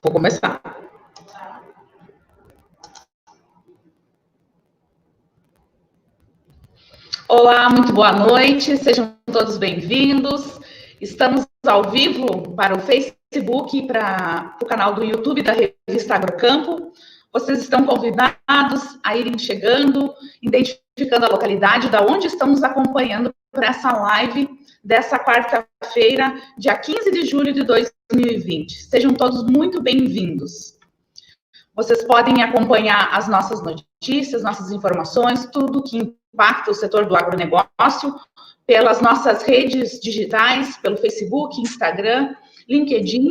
Vou começar. Olá, muito boa noite, sejam todos bem-vindos. Estamos ao vivo para o Facebook e para o canal do YouTube da revista Agrocampo. Vocês estão convidados a irem chegando, identificando a localidade da onde estamos acompanhando para essa live dessa quarta-feira, dia 15 de julho de 2020. Sejam todos muito bem-vindos. Vocês podem acompanhar as nossas notícias, nossas informações, tudo que impacta o setor do agronegócio, pelas nossas redes digitais, pelo Facebook, Instagram, LinkedIn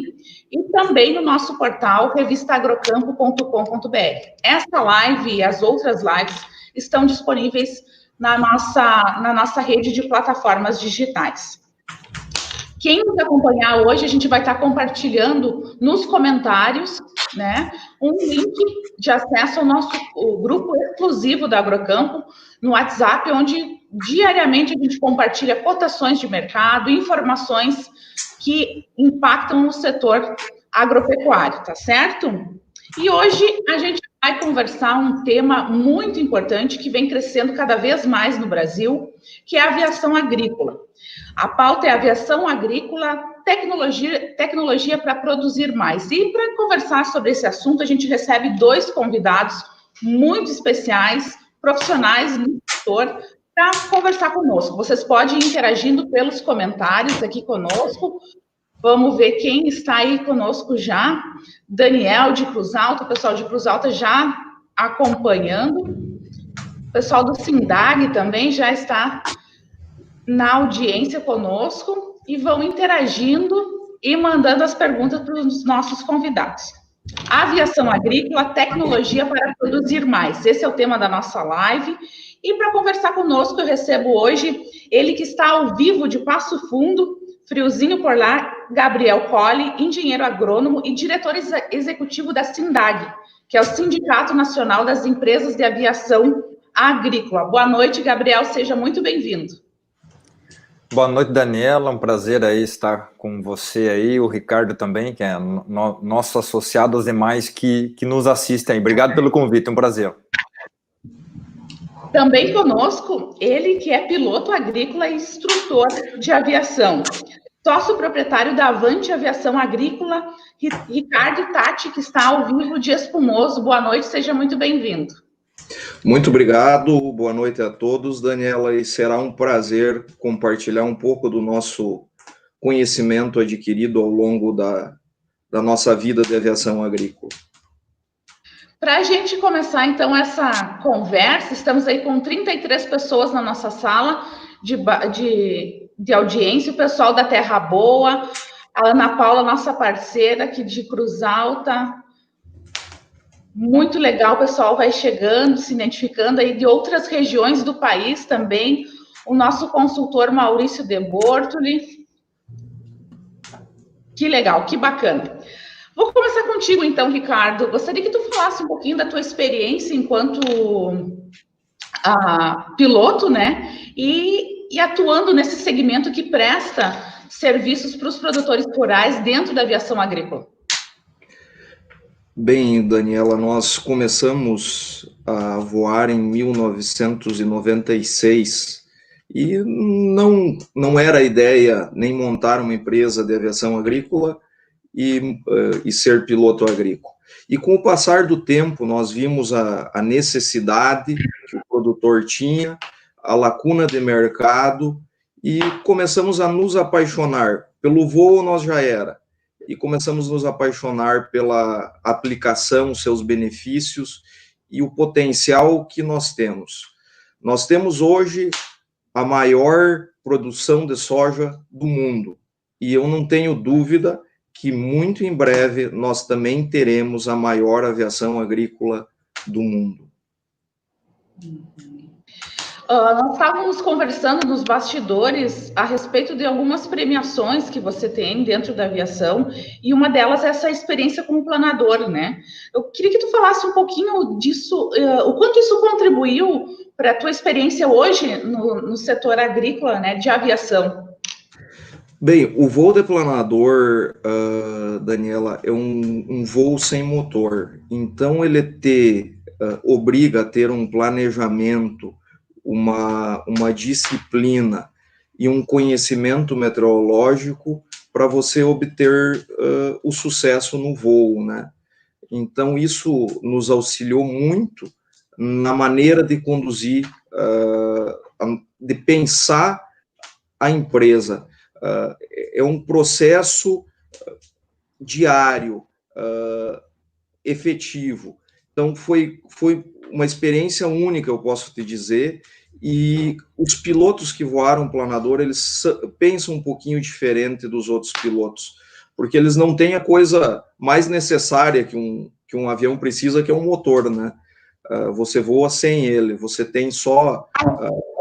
e também no nosso portal revistagrocampo.com.br. Essa live e as outras lives estão disponíveis na nossa rede de plataformas digitais. Quem nos acompanhar hoje, a gente vai estar compartilhando nos comentários, né, um link de acesso ao nosso grupo exclusivo da Agrocampo no WhatsApp, onde diariamente a gente compartilha cotações de mercado, informações que impactam o setor agropecuário, tá certo? E hoje a gente vai conversar um tema muito importante que vem crescendo cada vez mais no Brasil, que é a aviação agrícola. A pauta é aviação agrícola, tecnologia para produzir mais. E para conversar sobre esse assunto, a gente recebe dois convidados muito especiais, profissionais no setor, para conversar conosco. Vocês podem ir interagindo pelos comentários aqui conosco. Vamos ver quem está aí conosco já. Daniel de Cruz Alta, o pessoal de Cruz Alta já acompanhando. O pessoal do Sindag também já está na audiência conosco e vão interagindo e mandando as perguntas para os nossos convidados. Aviação agrícola, tecnologia para produzir mais. Esse é o tema da nossa live. E para conversar conosco, eu recebo hoje ele que está ao vivo de Passo Fundo, friozinho por lá, Gabriel Colli, engenheiro agrônomo e diretor executivo da Sindag, que é o Sindicato Nacional das Empresas de Aviação Agrícola. Boa noite, Gabriel, seja muito bem-vindo. Boa noite, Daniela, um prazer aí estar com você aí, o Ricardo também, que é nosso associado, os demais que nos assistem aí. Obrigado pelo convite, um prazer. Também conosco, ele que é piloto agrícola e instrutor de aviação, sócio proprietário da Avante Aviação Agrícola, Ricardo Tati, que está ao vivo de Espumoso. Boa noite, seja muito bem-vindo. Muito obrigado, boa noite a todos, Daniela, e será um prazer compartilhar um pouco do nosso conhecimento adquirido ao longo da nossa vida de aviação agrícola. Para a gente começar, então, essa conversa, estamos aí com 33 pessoas na nossa sala de audiência, o pessoal da Terra Boa, a Ana Paula, nossa parceira aqui de Cruz Alta. Muito legal, o pessoal vai chegando, se identificando aí de outras regiões do país também. O nosso consultor Maurício de Bortoli. Que legal, que bacana. Vou começar contigo, então, Ricardo. Gostaria que tu falasse um pouquinho da tua experiência enquanto piloto, né? E atuando nesse segmento que presta serviços para os produtores rurais dentro da aviação agrícola. Bem, Daniela, nós começamos a voar em 1996 e não era a ideia nem montar uma empresa de aviação agrícola e ser piloto agrícola. E com o passar do tempo, nós vimos a necessidade que o produtor tinha, a lacuna de mercado, e começamos a nos apaixonar. Pelo voo nós já era, e começamos a nos apaixonar pela aplicação, seus benefícios e o potencial que nós temos. Nós temos hoje a maior produção de soja do mundo, e eu não tenho dúvida que muito em breve nós também teremos a maior aviação agrícola do mundo. Nós estávamos conversando nos bastidores a respeito de algumas premiações que você tem dentro da aviação, e uma delas é essa experiência como planador, né? Eu queria que tu falasse um pouquinho disso, o quanto isso contribuiu para a tua experiência hoje no setor agrícola, né, de aviação. Bem, o voo de planador, Daniela, é um voo sem motor. Então, ele obriga a ter um planejamento, uma disciplina e um conhecimento meteorológico para você obter o sucesso no voo, né? Então, isso nos auxiliou muito na maneira de conduzir, de pensar a empresa. É um processo diário, efetivo. Então, foi uma experiência única, eu posso te dizer, e os pilotos que voaram planador, eles pensam um pouquinho diferente dos outros pilotos, porque eles não têm a coisa mais necessária que um avião precisa, que é um motor, né? Você voa sem ele, você tem só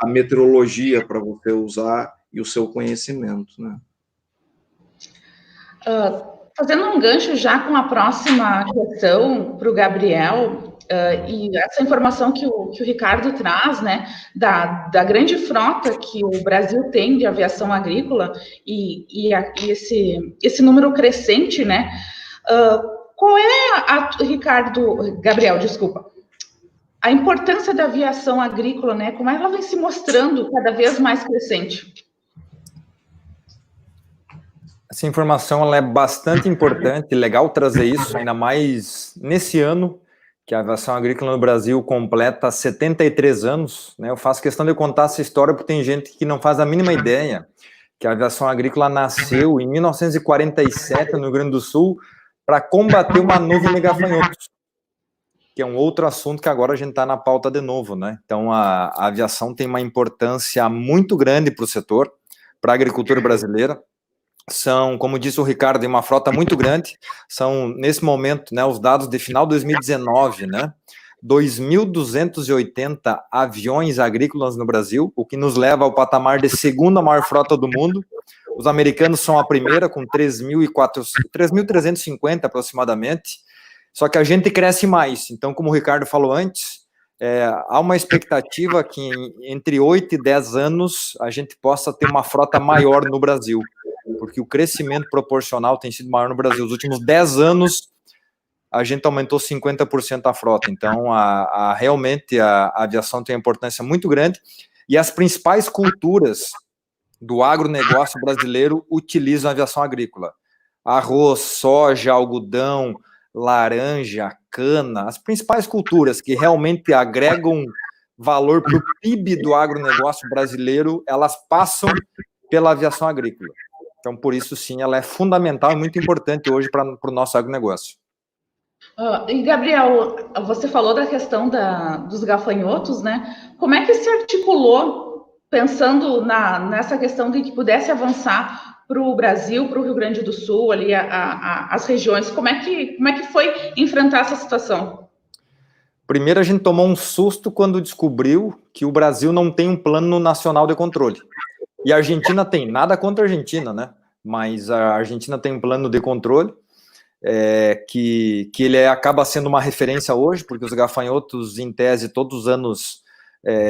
a meteorologia para você usar e o seu conhecimento, né? Fazendo um gancho já com a próxima questão para o Gabriel, e essa informação que o Ricardo traz, né, da grande frota que o Brasil tem de aviação agrícola e esse número crescente, né? Qual é Gabriel, desculpa, a importância da aviação agrícola, né? Como ela vem se mostrando cada vez mais crescente? Essa informação ela é bastante importante, legal trazer isso, ainda mais nesse ano que a aviação agrícola no Brasil completa 73 anos, né? Eu faço questão de contar essa história porque tem gente que não faz a mínima ideia que a aviação agrícola nasceu em 1947 no Rio Grande do Sul para combater uma nuvem de gafanhotos, que é um outro assunto que agora a gente está na pauta de novo, né? Então, a aviação tem uma importância muito grande para o setor, para a agricultura brasileira. São, como disse o Ricardo, uma frota muito grande. São, nesse momento, né, os dados de final de 2019, né? 2.280 aviões agrícolas no Brasil, o que nos leva ao patamar de segunda maior frota do mundo. Os americanos são a primeira, com 3.350 aproximadamente. Só que a gente cresce mais. Então, como o Ricardo falou antes, há uma expectativa que entre 8 e 10 anos a gente possa ter uma frota maior no Brasil, porque o crescimento proporcional tem sido maior no Brasil. Os últimos 10 anos a gente aumentou 50% a frota. Então, realmente a aviação tem uma importância muito grande e as principais culturas do agronegócio brasileiro utilizam a aviação agrícola. Arroz, soja, algodão, laranja, cana, as principais culturas que realmente agregam valor para o PIB do agronegócio brasileiro, elas passam pela aviação agrícola. Então, por isso, sim, ela é fundamental e muito importante hoje para o nosso agronegócio. E, Gabriel, você falou da questão dos gafanhotos, né? Como é que se articulou, pensando nessa questão de que pudesse avançar para o Brasil, para o Rio Grande do Sul, ali as regiões? Como é que foi enfrentar essa situação? Primeiro, a gente tomou um susto quando descobriu que o Brasil não tem um plano nacional de controle. E a Argentina tem, nada contra a Argentina, né? Mas a Argentina tem um plano de controle que ele acaba sendo uma referência hoje, porque os gafanhotos, em tese, todos os anos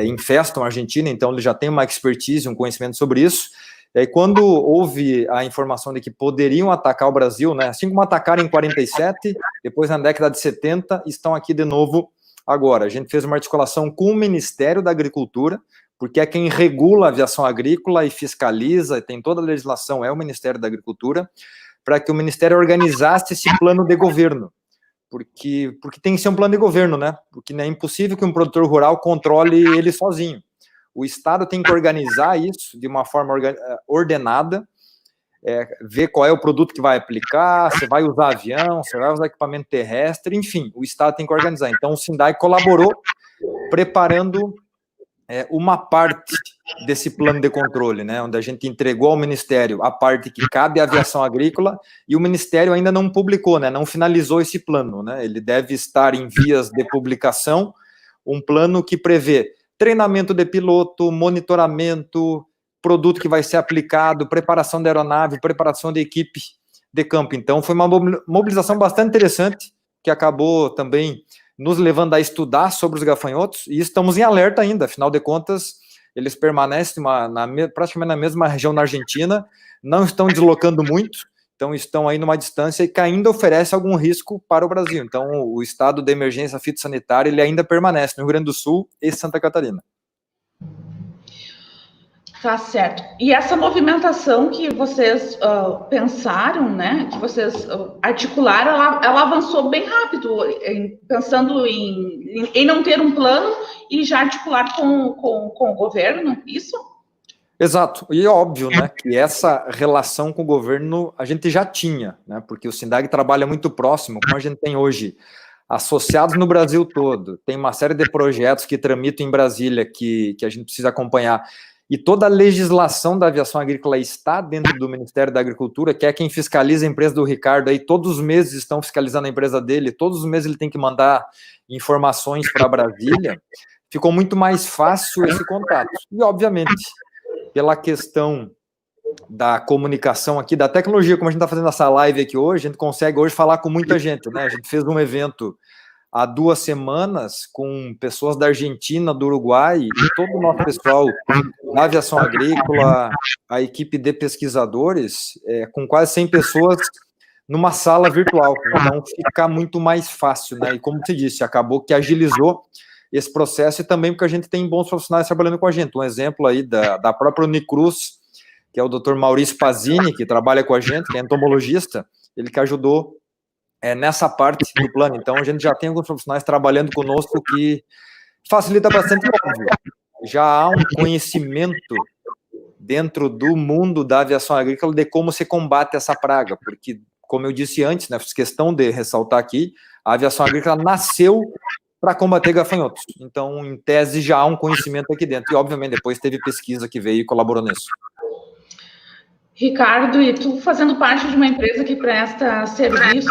infestam a Argentina, então ele já tem uma expertise, um conhecimento sobre isso. E quando houve a informação de que poderiam atacar o Brasil, né, assim como atacaram em 47, depois na década de 70, estão aqui de novo agora. A gente fez uma articulação com o Ministério da Agricultura, porque é quem regula a aviação agrícola e fiscaliza, e tem toda a legislação, é o Ministério da Agricultura, para que o Ministério organizasse esse plano de governo. Porque tem que ser um plano de governo, né? Porque é impossível que um produtor rural controle ele sozinho. O Estado tem que organizar isso de uma forma ordenada, ver qual é o produto que vai aplicar, se vai usar avião, se vai usar equipamento terrestre, enfim, o Estado tem que organizar. Então, o SINDAI colaborou preparando uma parte desse plano de controle, né, onde a gente entregou ao Ministério a parte que cabe à aviação agrícola e o Ministério ainda não publicou, né, não finalizou esse plano, né, ele deve estar em vias de publicação, um plano que prevê treinamento de piloto, monitoramento, produto que vai ser aplicado, preparação da aeronave, preparação da equipe de campo. Então, foi uma mobilização bastante interessante, que acabou também nos levando a estudar sobre os gafanhotos, e estamos em alerta ainda, afinal de contas, eles permanecem praticamente na mesma região na Argentina, não estão deslocando muito, então estão aí numa distância e que ainda oferece algum risco para o Brasil. Então, o estado de emergência fitossanitária, ele ainda permanece no Rio Grande do Sul e Santa Catarina. Tá certo. E essa movimentação que vocês pensaram, né, que vocês articularam, ela avançou bem rápido, pensando em não ter um plano e já articular com o governo, isso? Exato, e óbvio, né, que essa relação com o governo a gente já tinha, né, porque o SINDAG trabalha muito próximo, como a gente tem hoje, associados no Brasil todo, tem uma série de projetos que tramitam em Brasília que a gente precisa acompanhar, e toda a legislação da aviação agrícola está dentro do Ministério da Agricultura, que é quem fiscaliza a empresa do Ricardo, aí todos os meses estão fiscalizando a empresa dele, todos os meses ele tem que mandar informações para Brasília, ficou muito mais fácil esse contato, e obviamente, pela questão da comunicação aqui, da tecnologia, como a gente está fazendo essa live aqui hoje, a gente consegue hoje falar com muita gente, né? A gente fez um evento há 2 semanas com pessoas da Argentina, do Uruguai, e todo o nosso pessoal da aviação agrícola, a equipe de pesquisadores, com quase 100 pessoas numa sala virtual, então fica muito mais fácil, né? E como você disse, acabou que agilizou esse processo e também porque a gente tem bons profissionais trabalhando com a gente. Um exemplo aí da própria Unicruz, que é o Dr. Maurício Pazini, que trabalha com a gente, que é entomologista, ele que ajudou nessa parte do plano. Então, a gente já tem alguns profissionais trabalhando conosco que facilita bastante, óbvio. Já há um conhecimento dentro do mundo da aviação agrícola de como se combate essa praga, porque, como eu disse antes, né, fiz questão de ressaltar aqui, a aviação agrícola nasceu para combater gafanhotos. Então, em tese, já há um conhecimento aqui dentro. E, obviamente, depois teve pesquisa que veio e colaborou nisso. Ricardo, e tu fazendo parte de uma empresa que presta serviço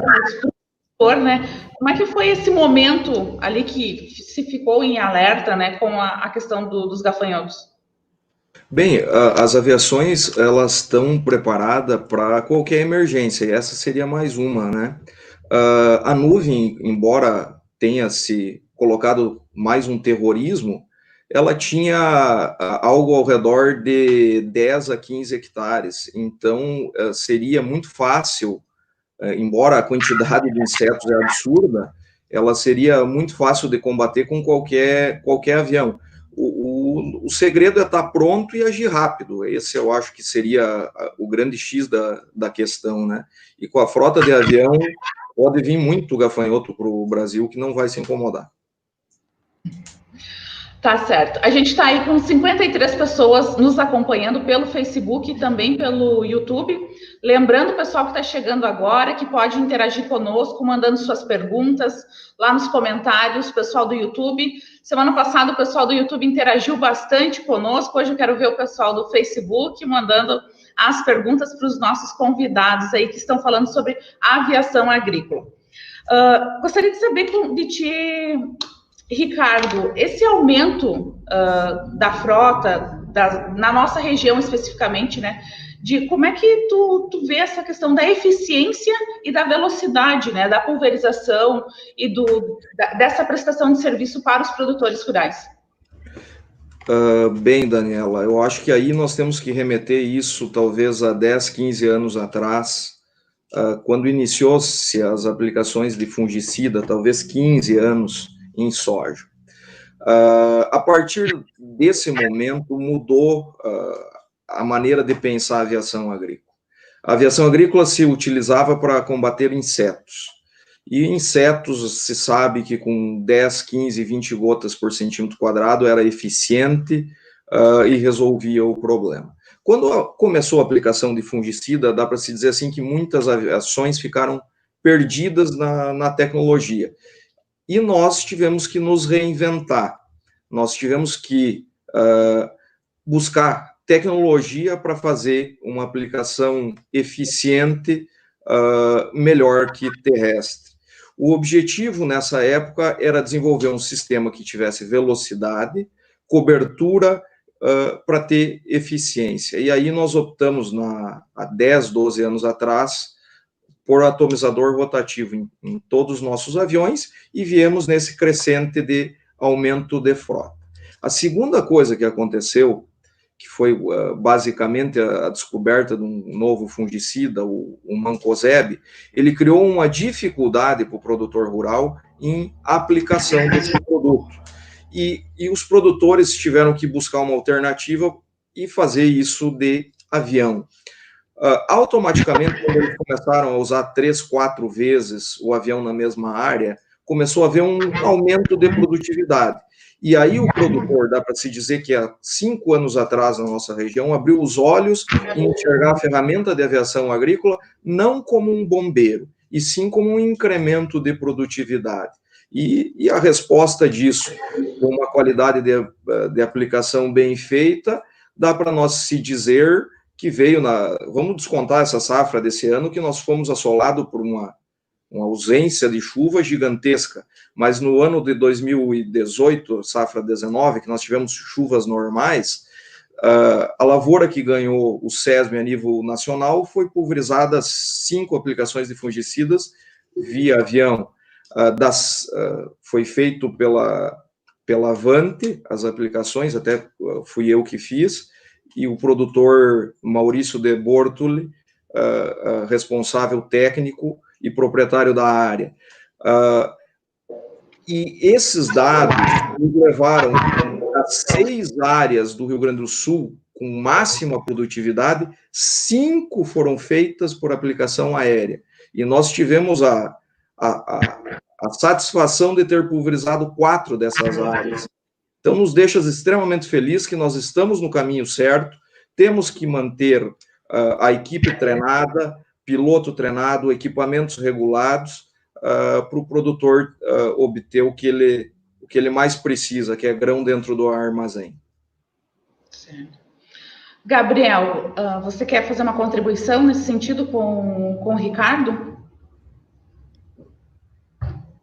ao né? Como é que foi esse momento ali que se ficou em alerta, né, com a questão dos gafanhotos? Bem, as aviações, elas estão preparadas para qualquer emergência, e essa seria mais uma, né? A nuvem, embora tenha se colocado mais um terrorismo, ela tinha algo ao redor de 10 a 15 hectares, então seria muito fácil, embora a quantidade de insetos é absurda, ela seria muito fácil de combater com qualquer avião. O segredo é estar pronto e agir rápido, esse eu acho que seria o grande X da questão, né? E com a frota de avião, pode vir muito gafanhoto para o Brasil que não vai se incomodar. Tá certo. A gente está aí com 53 pessoas nos acompanhando pelo Facebook e também pelo YouTube. Lembrando o pessoal que está chegando agora que pode interagir conosco, mandando suas perguntas lá nos comentários, pessoal do YouTube. Semana passada o pessoal do YouTube interagiu bastante conosco. Hoje eu quero ver o pessoal do Facebook mandando as perguntas para os nossos convidados aí que estão falando sobre aviação agrícola. Gostaria de saber de ti, Ricardo, esse aumento da frota, na nossa região especificamente, né, de como é que tu vê essa questão da eficiência e da velocidade, né, da pulverização e dessa prestação de serviço para os produtores rurais? Bem, Daniela, eu acho que aí nós temos que remeter isso talvez a 10, 15 anos atrás, quando iniciou-se as aplicações de fungicida, talvez 15 anos, em soja. A partir desse momento, mudou a maneira de pensar a aviação agrícola. A aviação agrícola se utilizava para combater insetos. E insetos, se sabe que com 10, 15, 20 gotas por centímetro quadrado era eficiente e resolvia o problema. Quando começou a aplicação de fungicida, dá para se dizer assim que muitas aviações ficaram perdidas na tecnologia. E nós tivemos que nos reinventar, nós tivemos que buscar tecnologia para fazer uma aplicação eficiente, melhor que terrestre. O objetivo nessa época era desenvolver um sistema que tivesse velocidade, cobertura, para ter eficiência. E aí nós optamos, há 10, 12 anos atrás, por atomizador rotativo em todos os nossos aviões e viemos nesse crescente de aumento de frota. A segunda coisa que aconteceu, que foi basicamente a descoberta de um novo fungicida, o mancozeb, ele criou uma dificuldade para o produtor rural em aplicação desse produto. E os produtores tiveram que buscar uma alternativa e fazer isso de avião. Automaticamente, quando eles começaram a usar 3, 4 vezes o avião na mesma área, começou a haver um aumento de produtividade. E aí o produtor, dá para se dizer que há 5 anos atrás, na nossa região, abriu os olhos em enxergar a ferramenta de aviação agrícola não como um bombeiro, e sim como um incremento de produtividade. E a resposta disso, com uma qualidade de aplicação bem feita, dá para nós se dizer que veio vamos descontar essa safra desse ano, que nós fomos assolados por uma ausência de chuva gigantesca, mas no ano de 2018, safra 19, que nós tivemos chuvas normais, a lavoura que ganhou o SESM a nível nacional foi pulverizada 5 aplicações de fungicidas via avião. Foi feito pela Avante, as aplicações, até fui eu que fiz, e o produtor Maurício de Bortoli, responsável técnico e proprietário da área. E esses dados nos levaram a 6 áreas do Rio Grande do Sul com máxima produtividade, 5 foram feitas por aplicação aérea. E nós tivemos a satisfação de ter pulverizado 4 dessas áreas. Então, nos deixa extremamente felizes que nós estamos no caminho certo, temos que manter a equipe treinada, piloto treinado, equipamentos regulados, para o produtor obter o que ele mais precisa, que é grão dentro do armazém. Certo. Gabriel, você quer fazer uma contribuição nesse sentido com o Ricardo?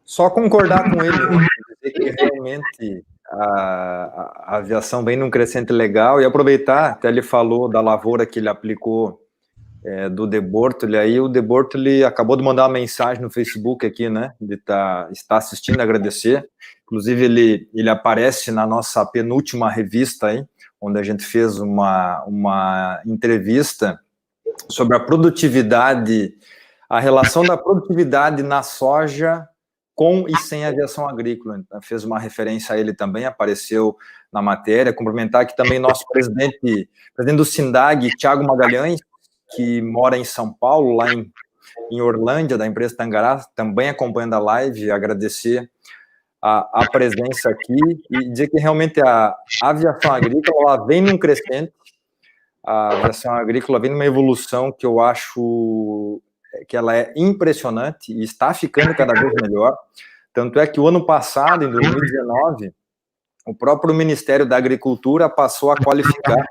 Só concordar com ele, dizer que realmente a aviação vem num crescente legal, e aproveitar, até ele falou da lavoura que ele aplicou do De Bortoli, aí o De Bortoli acabou de mandar uma mensagem no Facebook aqui, né, de está assistindo, agradecer, inclusive ele aparece na nossa penúltima revista aí, onde a gente fez uma entrevista sobre a produtividade, a relação da produtividade na soja com e sem aviação agrícola. Então, fez uma referência a ele também, apareceu na matéria. Cumprimentar aqui também nosso presidente do SINDAG, Thiago Magalhães, que mora em São Paulo, lá em Orlândia, da empresa Tangará, também acompanhando a live, agradecer a presença aqui e dizer que realmente a aviação agrícola ela vem num crescente, a aviação agrícola vem numa evolução que eu acho que ela é impressionante e está ficando cada vez melhor. Tanto é que o ano passado, em 2019, o próprio Ministério da Agricultura passou a qualificar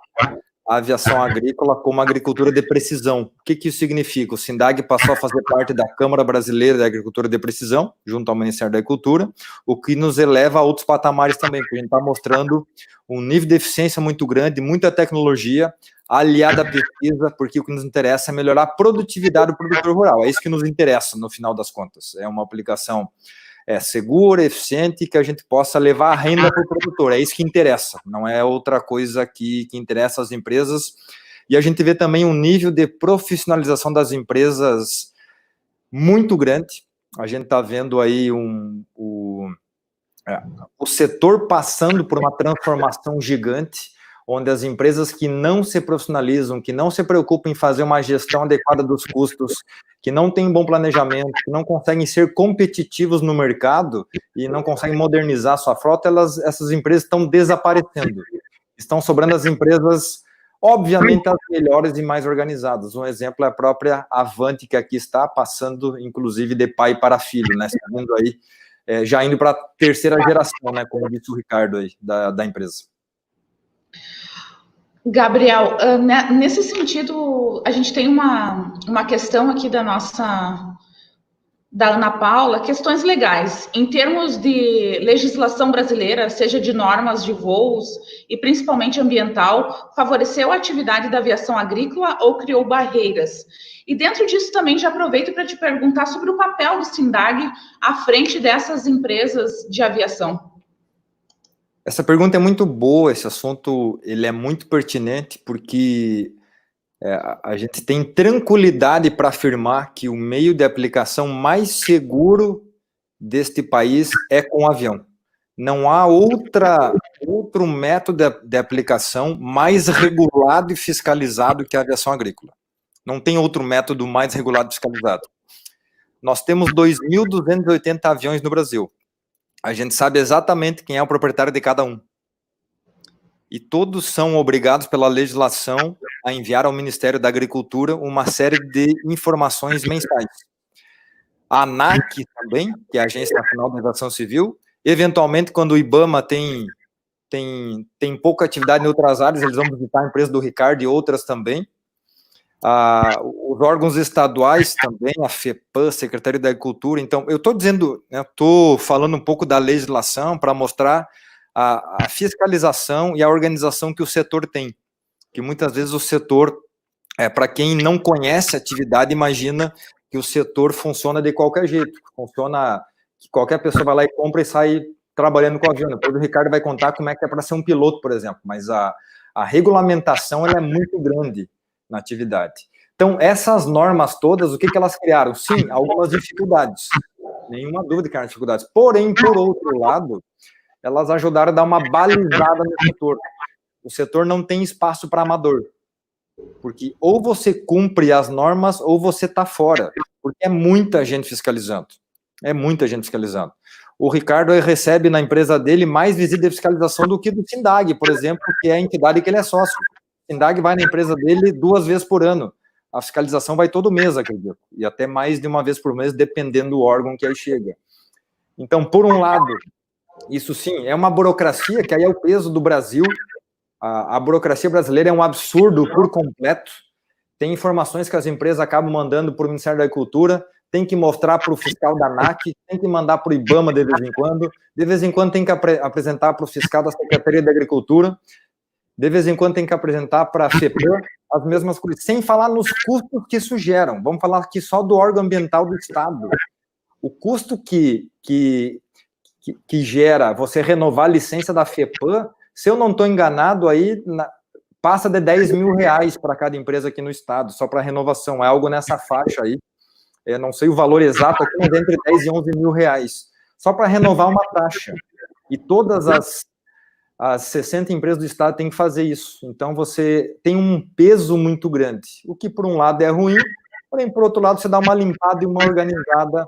a aviação agrícola como agricultura de precisão. O que isso significa? O SINDAG passou a fazer parte da Câmara Brasileira da Agricultura de Precisão, junto ao Ministério da Agricultura, o que nos eleva a outros patamares também, porque a gente está mostrando um nível de eficiência muito grande, muita tecnologia, aliada à pesquisa, porque o que nos interessa é melhorar a produtividade do produtor rural. É isso que nos interessa, no final das contas. É uma aplicação segura, eficiente, que a gente possa levar a renda para o produtor. É isso que interessa, não é outra coisa que interessa às empresas. E a gente vê também um nível de profissionalização das empresas muito grande. A gente está vendo aí o setor passando por uma transformação gigante, onde as empresas que não se profissionalizam, que não se preocupam em fazer uma gestão adequada dos custos, que não têm um bom planejamento, que não conseguem ser competitivos no mercado e não conseguem modernizar sua frota, essas empresas estão desaparecendo. Estão sobrando as empresas, obviamente, as melhores e mais organizadas. Um exemplo é a própria Avante, que aqui está passando, inclusive, de pai para filho, né? Está indo aí, já indo para a terceira geração, né? Como disse o Ricardo aí, da empresa. Gabriel, nesse sentido, a gente tem uma questão aqui da Ana Paula, questões legais. Em termos de legislação brasileira, seja de normas de voos e principalmente ambiental, favoreceu a atividade da aviação agrícola ou criou barreiras? E dentro disso também já aproveito para te perguntar sobre o papel do SINDAG à frente dessas empresas de aviação. Essa pergunta é muito boa, esse assunto ele é muito pertinente, porque a gente tem tranquilidade para afirmar que o meio de aplicação mais seguro deste país é com o avião. Não há outro método de aplicação mais regulado e fiscalizado que a aviação agrícola. Não tem outro método mais regulado e fiscalizado. Nós temos 2.280 aviões no Brasil. A gente sabe exatamente quem é o proprietário de cada um. E todos são obrigados pela legislação a enviar ao Ministério da Agricultura uma série de informações mensais. A ANAC também, que é a Agência Nacional de Aviação Civil, eventualmente, quando o IBAMA tem pouca atividade em outras áreas, eles vão visitar a empresa do Ricardo e outras também. Os órgãos estaduais também, a FEPAM, Secretaria da Agricultura. Então, eu estou dizendo, estou falando um pouco da legislação para mostrar a fiscalização e a organização que o setor tem. Que muitas vezes o setor, para quem não conhece a atividade, imagina que o setor funciona de qualquer jeito, funciona que qualquer pessoa vai lá e compra e sai trabalhando com o avião. Depois o Ricardo vai contar como é que é para ser um piloto, por exemplo, mas a regulamentação ela é muito grande na atividade. Então, essas normas todas, o que elas criaram? Sim, algumas dificuldades, nenhuma dúvida que eram dificuldades, porém, por outro lado, elas ajudaram a dar uma balizada no setor. O setor não tem espaço para amador, porque ou você cumpre as normas ou você está fora, porque é muita gente fiscalizando. É muita gente fiscalizando. O Ricardo recebe na empresa dele mais visita de fiscalização do que do SINDAG, por exemplo, que é a entidade que ele é sócio. O SINDAG vai na empresa dele 2 vezes por ano. A fiscalização vai todo mês, acredito, e até mais de uma vez por mês, dependendo do órgão que aí chega. Então, por um lado, isso sim, é uma burocracia, que aí é o peso do Brasil. A burocracia brasileira é um absurdo por completo. Tem informações que as empresas acabam mandando para o Ministério da Agricultura, tem que mostrar para o fiscal da ANAC, tem que mandar para o IBAMA de vez em quando tem que apresentar para o fiscal da Secretaria da Agricultura, de vez em quando tem que apresentar para a FEPAM, as mesmas coisas, sem falar nos custos que isso geram. Vamos falar aqui só do órgão ambiental do Estado. O custo que gera você renovar a licença da FEPAM, se eu não estou enganado, aí passa de 10 mil reais para cada empresa aqui no Estado, só para renovação, é algo nessa faixa aí. Eu não sei o valor exato aqui, mas entre 10 e 11 mil reais, só para renovar uma taxa. E todas as 60 empresas do Estado têm que fazer isso. Então, você tem um peso muito grande, o que, por um lado, é ruim, porém, por outro lado, você dá uma limpada e uma organizada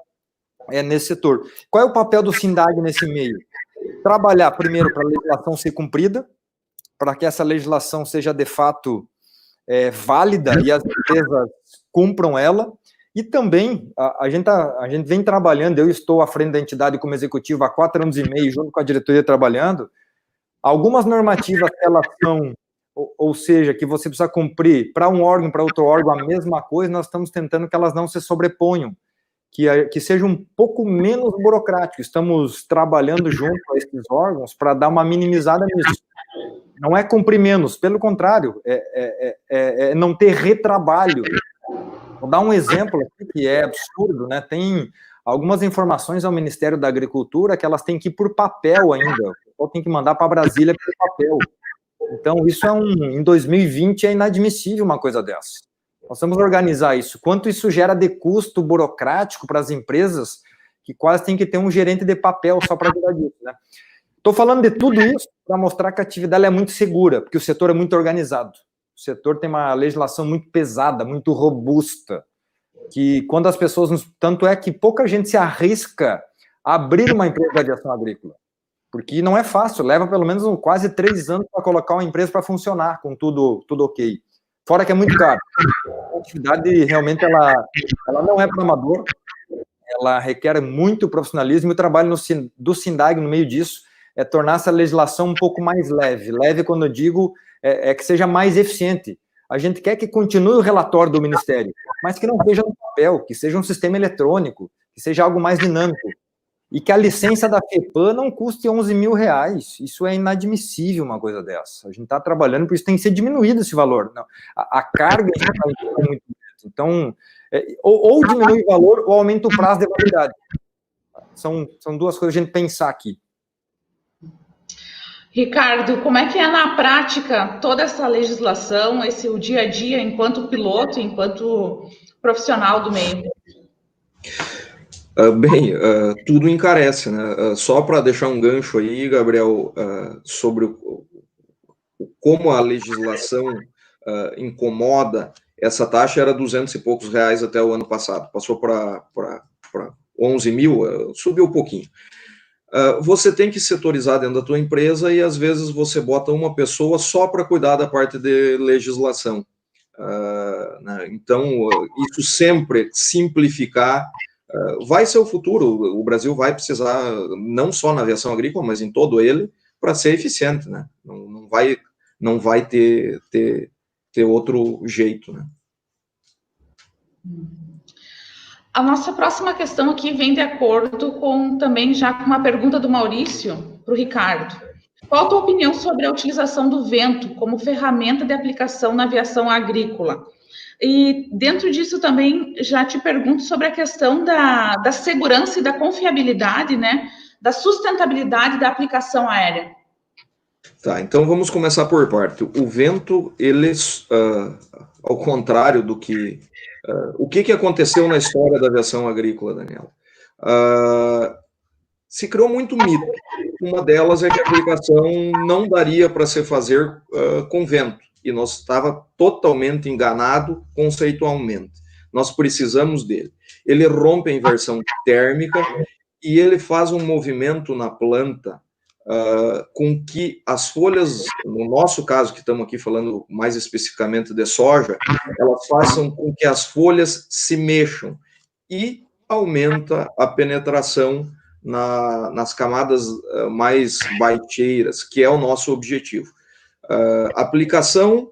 nesse setor. Qual é o papel do SINDAG nesse meio? Trabalhar, primeiro, para a legislação ser cumprida, para que essa legislação seja, de fato, válida e as empresas cumpram ela. E também, a gente vem trabalhando, eu estou à frente da entidade como executivo há 4 anos e meio, junto com a diretoria trabalhando, algumas normativas, elas são, ou seja, que você precisa cumprir para um órgão, para outro órgão, a mesma coisa, nós estamos tentando que elas não se sobreponham, que seja um pouco menos burocrático. Estamos trabalhando junto a esses órgãos para dar uma minimizada nisso. Não é cumprir menos, pelo contrário, é não ter retrabalho. Vou dar um exemplo aqui que é absurdo, né? Tem algumas informações ao Ministério da Agricultura que elas têm que ir por papel ainda, ou tem que mandar para Brasília por papel. Então, isso em 2020 é inadmissível uma coisa dessa. Nós vamos organizar isso. Quanto isso gera de custo burocrático para as empresas que quase tem que ter um gerente de papel só para cuidar disso, né? Estou falando de tudo isso para mostrar que a atividade é muito segura, porque o setor é muito organizado. O setor tem uma legislação muito pesada, muito robusta, que quando as pessoas... Tanto é que pouca gente se arrisca a abrir uma empresa de aviação agrícola, porque não é fácil, leva pelo menos quase 3 anos para colocar uma empresa para funcionar, com tudo ok. Fora que é muito caro. A atividade, realmente, ela não é para amador, ela requer muito profissionalismo, e o trabalho do SINDAG no meio disso é tornar essa legislação um pouco mais leve. Leve, quando eu digo, que seja mais eficiente. A gente quer que continue o relatório do Ministério, mas que não seja no papel, que seja um sistema eletrônico, que seja algo mais dinâmico. E que a licença da FEPAM não custe 11 mil reais. Isso é inadmissível, uma coisa dessa. A gente está trabalhando, por isso tem que ser diminuído esse valor. Não, a carga é muito grande. Então, ou diminui o valor ou aumenta o prazo de validade. São 2 coisas a gente pensar aqui. Ricardo, como é que é na prática toda essa legislação, o dia a dia, enquanto piloto, enquanto profissional do meio? Tudo encarece, né? Só para deixar um gancho aí, Gabriel, sobre como a legislação incomoda, essa taxa era 200 e poucos reais até o ano passado, passou para 11 mil, subiu um pouquinho. Você tem que setorizar dentro da tua empresa e às vezes você bota uma pessoa só para cuidar da parte de legislação. Né? Então, isso sempre simplificar vai ser o futuro. O Brasil vai precisar, não só na aviação agrícola, mas em todo ele, para ser eficiente, né? Não vai ter outro jeito, né? A nossa próxima questão aqui vem de acordo com também já com uma pergunta do Maurício para o Ricardo. Qual a tua opinião sobre a utilização do vento como ferramenta de aplicação na aviação agrícola? E dentro disso também já te pergunto sobre a questão da segurança e da confiabilidade, né? Da sustentabilidade da aplicação aérea. Tá, então vamos começar por parte. O vento, ele, ao contrário do que... o que aconteceu na história da aviação agrícola, Daniela? Se criou muito mito. Uma delas é que a aplicação não daria para se fazer com vento. E nós estava totalmente enganado conceitualmente. Nós precisamos dele. Ele rompe a inversão térmica e ele faz um movimento na planta com que as folhas, no nosso caso, que estamos aqui falando mais especificamente de soja, elas façam com que as folhas se mexam e aumenta a penetração nas camadas mais baixeiras, que é o nosso objetivo. Aplicação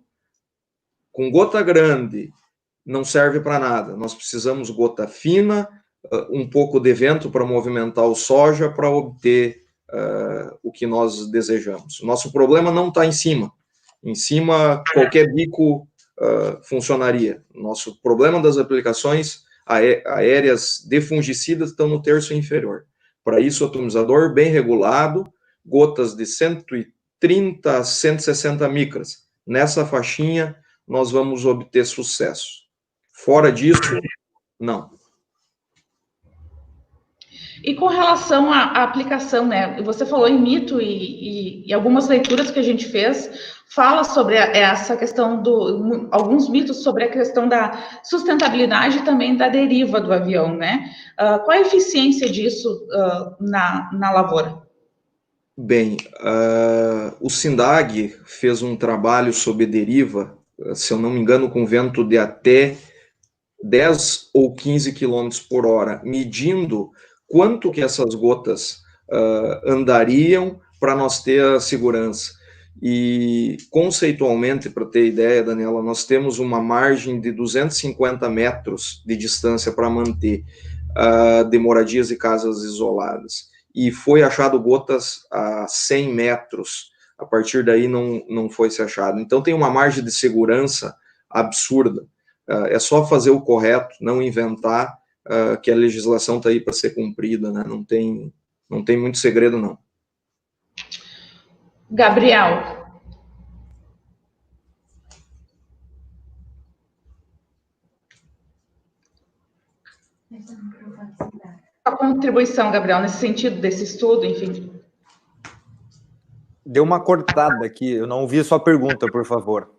com gota grande não serve para nada. Nós precisamos gota fina, um pouco de vento para movimentar o soja para obter o que nós desejamos. Nosso problema não está em cima. Em cima, qualquer bico funcionaria. Nosso problema das aplicações aéreas de fungicidas estão no terço inferior. Para isso, atomizador bem regulado, gotas de 130 a 160 micras. Nessa faixinha, nós vamos obter sucesso. Fora disso, não. E com relação à aplicação, né? Você falou em mito e algumas leituras que a gente fez fala sobre essa questão alguns mitos sobre a questão da sustentabilidade e também da deriva do avião, né? Qual a eficiência disso na lavoura? Bem, o SINDAG fez um trabalho sobre deriva, se eu não me engano, com vento de até 10 ou 15 km por hora, medindo quanto que essas gotas andariam para nós ter a segurança. E, conceitualmente, para ter ideia, Daniela, nós temos uma margem de 250 metros de distância para manter de moradias e casas isoladas. E foi achado gotas a 100 metros. A partir daí não foi se achado. Então, tem uma margem de segurança absurda. É só fazer o correto, não inventar, que a legislação está aí para ser cumprida, né? Não tem muito segredo, não. Gabriel. A contribuição, Gabriel, nesse sentido desse estudo, enfim. Deu uma cortada aqui, eu não ouvi a sua pergunta, por favor.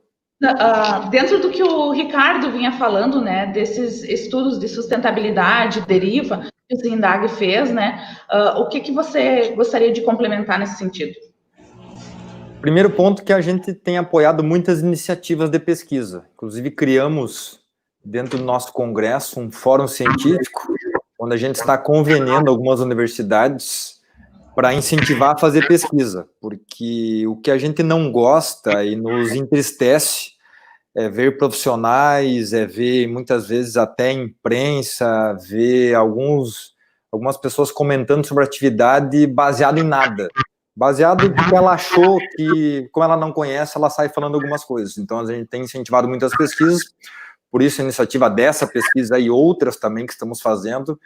Dentro do que o Ricardo vinha falando, né, desses estudos de sustentabilidade, deriva, que o SINDAG fez, né, o que você gostaria de complementar nesse sentido? Primeiro ponto que a gente tem apoiado muitas iniciativas de pesquisa. Inclusive, criamos, dentro do nosso congresso, um fórum científico, onde a gente está conveniando algumas universidades para incentivar a fazer pesquisa, porque o que a gente não gosta e nos entristece é ver profissionais, é ver muitas vezes até imprensa, ver algumas pessoas comentando sobre atividade baseado em nada, baseado porque ela achou que, como ela não conhece, ela sai falando algumas coisas. Então a gente tem incentivado muitas pesquisas, por isso a iniciativa dessa pesquisa e outras também que estamos fazendo,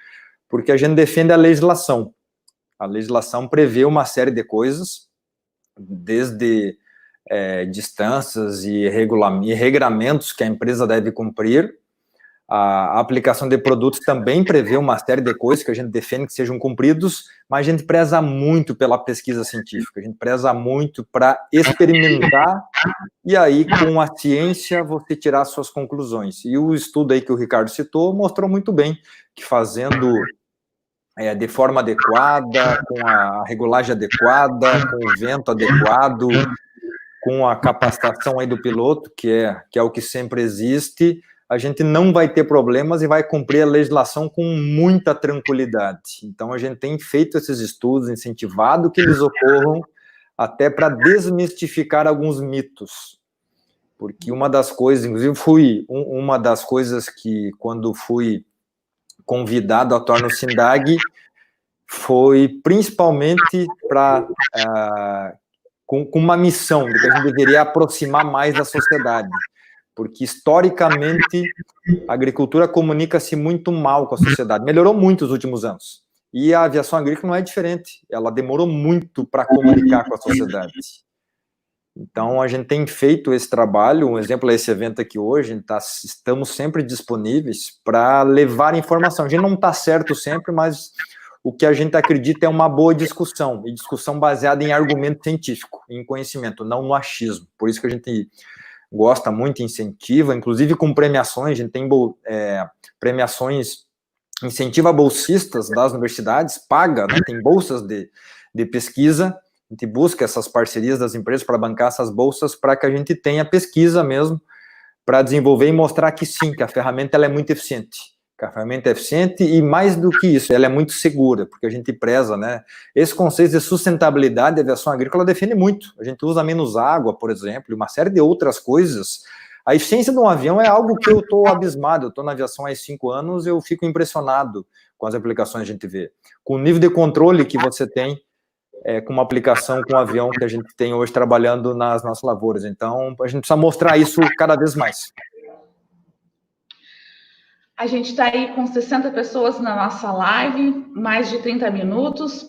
porque a gente defende a legislação. A legislação prevê uma série de coisas, desde distâncias e regramentos que a empresa deve cumprir. A aplicação de produtos também prevê uma série de coisas que a gente defende que sejam cumpridos, mas a gente preza muito pela pesquisa científica, a gente preza muito para experimentar, e aí, com a ciência, você tirar suas conclusões. E o estudo aí que o Ricardo citou mostrou muito bem que fazendo de forma adequada, com a regulagem adequada, com o vento adequado, com a capacitação aí do piloto, que é o que sempre existe, a gente não vai ter problemas e vai cumprir a legislação com muita tranquilidade. Então, a gente tem feito esses estudos, incentivado que eles ocorram, até para desmistificar alguns mitos. Porque uma das coisas, inclusive, uma das coisas que, quando fui convidado a atuar no SINDAG, foi principalmente com uma missão, de que a gente deveria aproximar mais da sociedade. Porque, historicamente, a agricultura comunica-se muito mal com a sociedade. Melhorou muito nos últimos anos. E a aviação agrícola não é diferente. Ela demorou muito para comunicar com a sociedade. Então, a gente tem feito esse trabalho. Um exemplo é esse evento aqui hoje. Estamos sempre disponíveis para levar informação. A gente não está certo sempre, mas o que a gente acredita é uma boa discussão. E discussão baseada em argumento científico, em conhecimento, não no achismo. Por isso que a gente gosta muito, incentiva, inclusive com premiações. A gente tem premiações, incentiva bolsistas das universidades, paga, né, tem bolsas de pesquisa. A gente busca essas parcerias das empresas para bancar essas bolsas, para que a gente tenha pesquisa mesmo, para desenvolver e mostrar que sim, que a ferramenta ela é muito eficiente. Que a ferramenta é eficiente e, mais do que isso, ela é muito segura, porque a gente preza, né? Esse conceito de sustentabilidade da aviação agrícola defende muito. A gente usa menos água, por exemplo, e uma série de outras coisas. A eficiência de um avião é algo que eu estou abismado. Eu estou na aviação há 5 anos, eu fico impressionado com as aplicações que a gente vê. Com o nível de controle que você tem com uma aplicação com o avião que a gente tem hoje trabalhando nas nossas lavouras. Então, a gente precisa mostrar isso cada vez mais. A gente está aí com 60 pessoas na nossa live, mais de 30 minutos.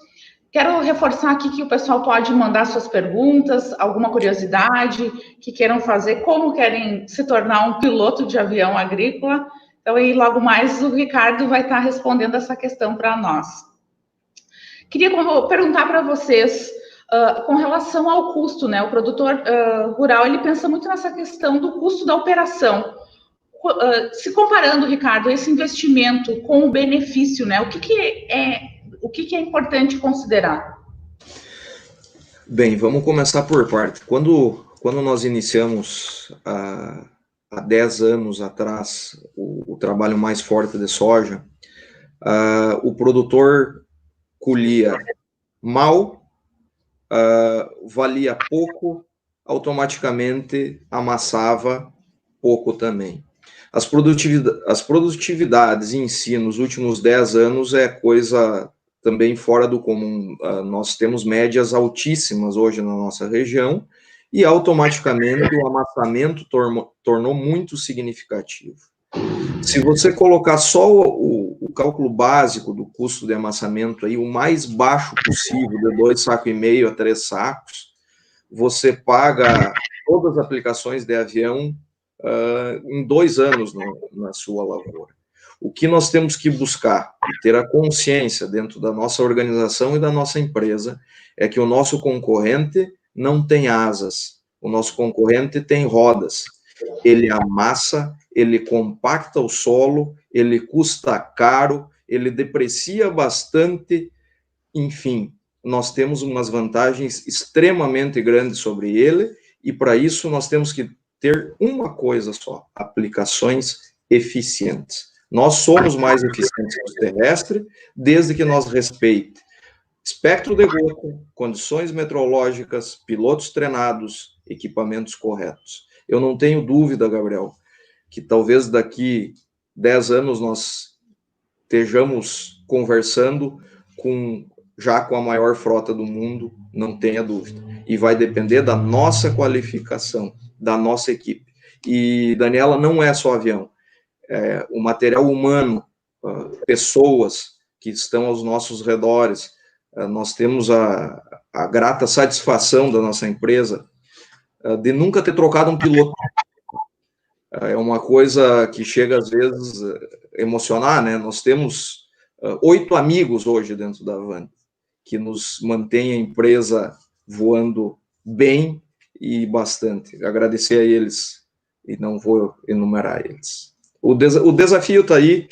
Quero reforçar aqui que o pessoal pode mandar suas perguntas, alguma curiosidade que queiram fazer, como querem se tornar um piloto de avião agrícola. Então, aí, logo mais, o Ricardo vai estar respondendo essa questão para nós. Queria perguntar para vocês, com relação ao custo, né? O produtor rural, ele pensa muito nessa questão do custo da operação. Se comparando, Ricardo, esse investimento com o benefício, né? O que é importante considerar? Bem, vamos começar por parte. Quando nós iniciamos há 10 anos atrás o trabalho mais forte de soja, o produtor colhia mal, valia pouco, automaticamente amassava pouco também. As produtividades em si nos últimos 10 anos é coisa também fora do comum. Nós temos médias altíssimas hoje na nossa região e automaticamente o amassamento tornou muito significativo. Se você colocar só o cálculo básico do custo de amassamento, aí, o mais baixo possível, de 2,5 sacos a 3 sacos, você paga todas as aplicações de avião em 2 anos na sua lavoura. O que nós temos que buscar e ter a consciência dentro da nossa organização e da nossa empresa é que o nosso concorrente não tem asas, o nosso concorrente tem rodas. Ele amassa, ele compacta o solo, ele custa caro, ele deprecia bastante, enfim, nós temos umas vantagens extremamente grandes sobre ele, e para isso nós temos que ter uma coisa só: aplicações eficientes. Nós somos mais eficientes que o terrestre, desde que nós respeite espectro de gota, condições meteorológicas, pilotos treinados, equipamentos corretos. Eu não tenho dúvida, Gabriel, que talvez daqui 10 anos nós estejamos conversando já com a maior frota do mundo, não tenha dúvida. E vai depender da nossa qualificação, da nossa equipe. E, Daniela, não é só avião. O material humano, pessoas que estão aos nossos redores. Nós temos a grata satisfação da nossa empresa de nunca ter trocado um piloto. É uma coisa que chega, às vezes, a emocionar, né? Nós temos 8 amigos hoje dentro da Avanti, que nos mantém a empresa voando bem e bastante. Agradecer a eles, e não vou enumerar eles. O desafio está aí,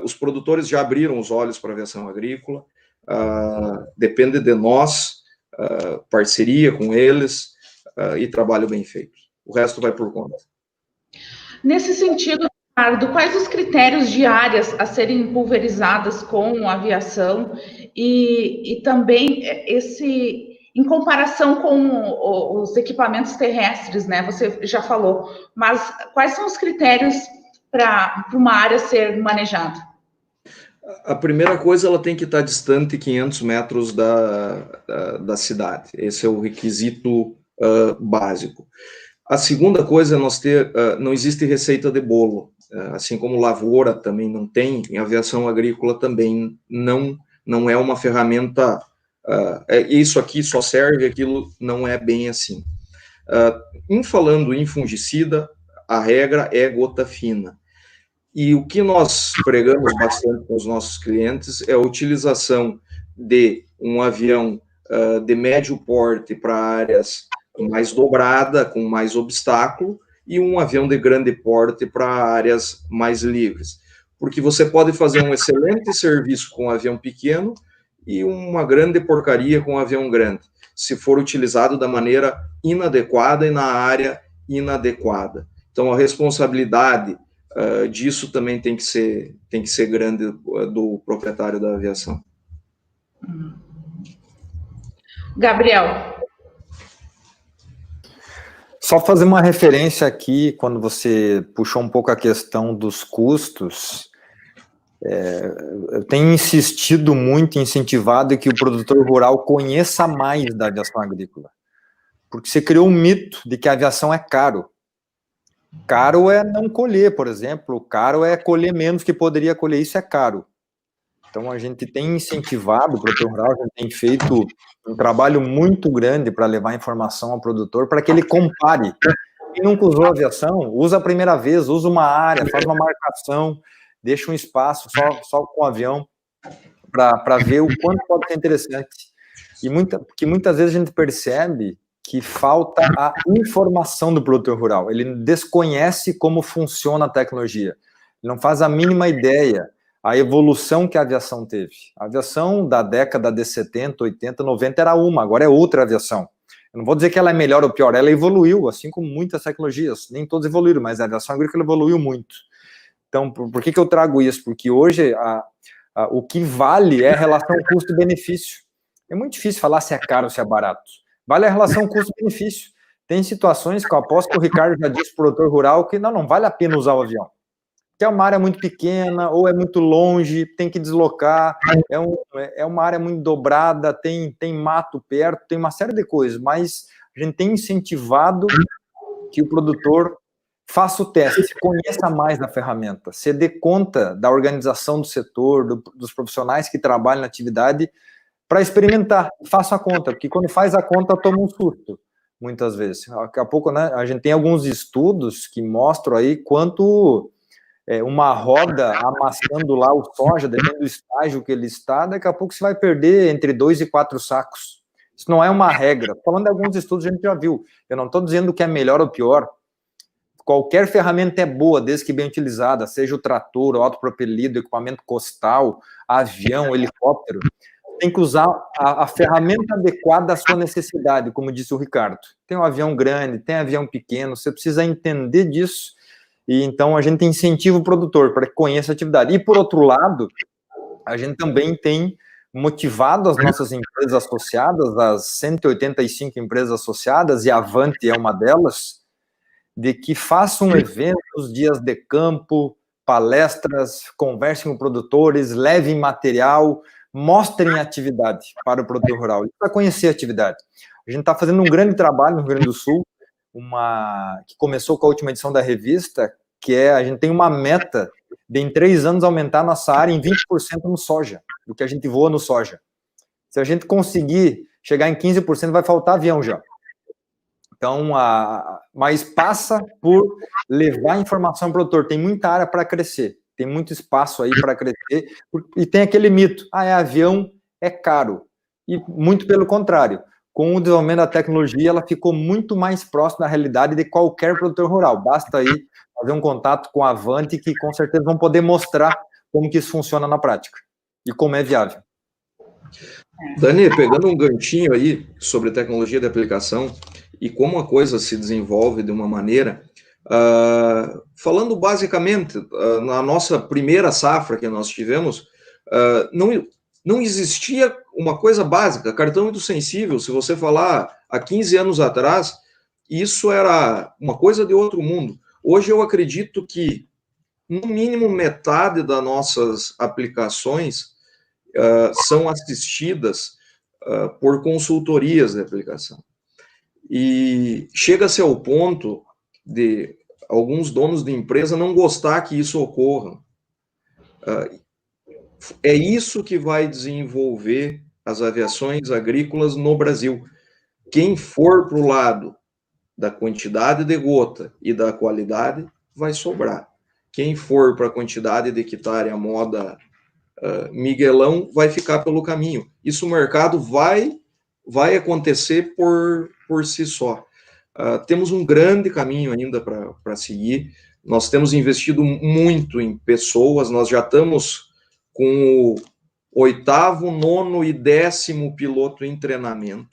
os produtores já abriram os olhos para a aviação agrícola, depende de nós, parceria com eles e trabalho bem feito. O resto vai por conta. Nesse sentido, Ricardo, quais os critérios de áreas a serem pulverizadas com a aviação e também em comparação com os equipamentos terrestres, né? Você já falou, mas quais são os critérios para uma área ser manejada? A primeira coisa, ela tem que estar distante 500 metros da cidade. Esse é o requisito básico. A segunda coisa é não existe receita de bolo, assim como lavoura também não tem, em aviação agrícola também não é uma ferramenta, isso aqui só serve, aquilo não é bem assim. Falando em fungicida, a regra é gota fina. E o que nós pregamos bastante com os nossos clientes é a utilização de um avião de médio porte para áreas mais dobrada, com mais obstáculo, e um avião de grande porte para áreas mais livres. Porque você pode fazer um excelente serviço com um avião pequeno e uma grande porcaria com um avião grande, se for utilizado da maneira inadequada e na área inadequada. Então, a responsabilidade disso também tem que ser grande do proprietário da aviação. Gabriel. Só fazer uma referência aqui, quando você puxou um pouco a questão dos custos, eu tenho insistido muito, incentivado que o produtor rural conheça mais da aviação agrícola, porque você criou um mito de que a aviação é caro. Caro é não colher, por exemplo, caro é colher menos que poderia colher, isso é caro. Então, a gente tem incentivado o produtor rural, a gente tem feito um trabalho muito grande para levar informação ao produtor, para que ele compare. Quem nunca usou aviação, usa a primeira vez, usa uma área, faz uma marcação, deixa um espaço só com o avião, para ver o quanto pode ser interessante. Porque muitas vezes a gente percebe que falta a informação do produtor rural. Ele desconhece como funciona a tecnologia. Ele não faz a mínima ideia a evolução que a aviação teve. A aviação da década de 70, 80, 90 era uma, agora é outra aviação. Eu não vou dizer que ela é melhor ou pior, ela evoluiu, assim como muitas tecnologias, nem todas evoluíram, mas a aviação agrícola evoluiu muito. Então, por que eu trago isso? Porque hoje o que vale é a relação custo-benefício. É muito difícil falar se é caro ou se é barato. Vale a relação custo-benefício. Tem situações que eu aposto que o Ricardo já disse para o produtor rural que não vale a pena usar o avião. Que é uma área muito pequena, ou é muito longe, tem que deslocar, é uma área muito dobrada, tem mato perto, tem uma série de coisas, mas a gente tem incentivado que o produtor faça o teste, conheça mais da ferramenta, se dê conta da organização do setor, dos profissionais que trabalham na atividade, para experimentar, faça a conta, porque quando faz a conta toma um susto, muitas vezes. Daqui a pouco, né, a gente tem alguns estudos que mostram aí quanto uma roda amassando lá o soja, dependendo do estágio que ele está, daqui a pouco você vai perder entre 2 e 4 sacos. Isso não é uma regra. Falando de alguns estudos, a gente já viu. Eu não estou dizendo que é melhor ou pior. Qualquer ferramenta é boa, desde que bem utilizada, seja o trator, o autopropelido, equipamento costal, avião, helicóptero. Tem que usar a ferramenta adequada à sua necessidade, como disse o Ricardo. Tem um avião grande, tem avião pequeno, você precisa entender disso. E então a gente incentiva o produtor para que conheça a atividade. E por outro lado, a gente também tem motivado as nossas empresas associadas, as 185 empresas associadas, e a Avanti é uma delas, de que façam eventos, dias de campo, palestras, conversem com produtores, levem material, mostrem atividade para o produtor rural, para conhecer a atividade. A gente está fazendo um grande trabalho no Rio Grande do Sul, que começou com a última edição da revista, que a gente tem uma meta de em 3 anos aumentar nossa área em 20% no soja, do que a gente voa no soja. Se a gente conseguir chegar em 15% vai faltar avião já. Então, mas passa por levar informação para o produtor. Tem muita área para crescer, tem muito espaço aí para crescer, e tem aquele mito, avião é caro. E muito pelo contrário, com o desenvolvimento da tecnologia, ela ficou muito mais próxima da realidade de qualquer produtor rural. Basta aí fazer um contato com a Avante, que com certeza vão poder mostrar como que isso funciona na prática e como é viável. Dani, pegando um ganchinho aí sobre tecnologia de aplicação e como a coisa se desenvolve de uma maneira, falando basicamente, na nossa primeira safra que nós tivemos, não existia uma coisa básica, cartão muito sensível. Se você falar há 15 anos atrás, isso era uma coisa de outro mundo. Hoje eu acredito que, no mínimo, metade das nossas aplicações são assistidas por consultorias de aplicação. E chega-se ao ponto de alguns donos de empresa não gostar que isso ocorra. É isso que vai desenvolver as aviações agrícolas no Brasil. Quem for para o lado da quantidade de gota e da qualidade, vai sobrar. Quem for para a quantidade de hectare, a moda Miguelão, vai ficar pelo caminho. Isso o mercado vai acontecer por si só. Temos um grande caminho ainda para seguir. Nós temos investido muito em pessoas, nós já estamos com o 8º, 9º e 10º piloto em treinamento.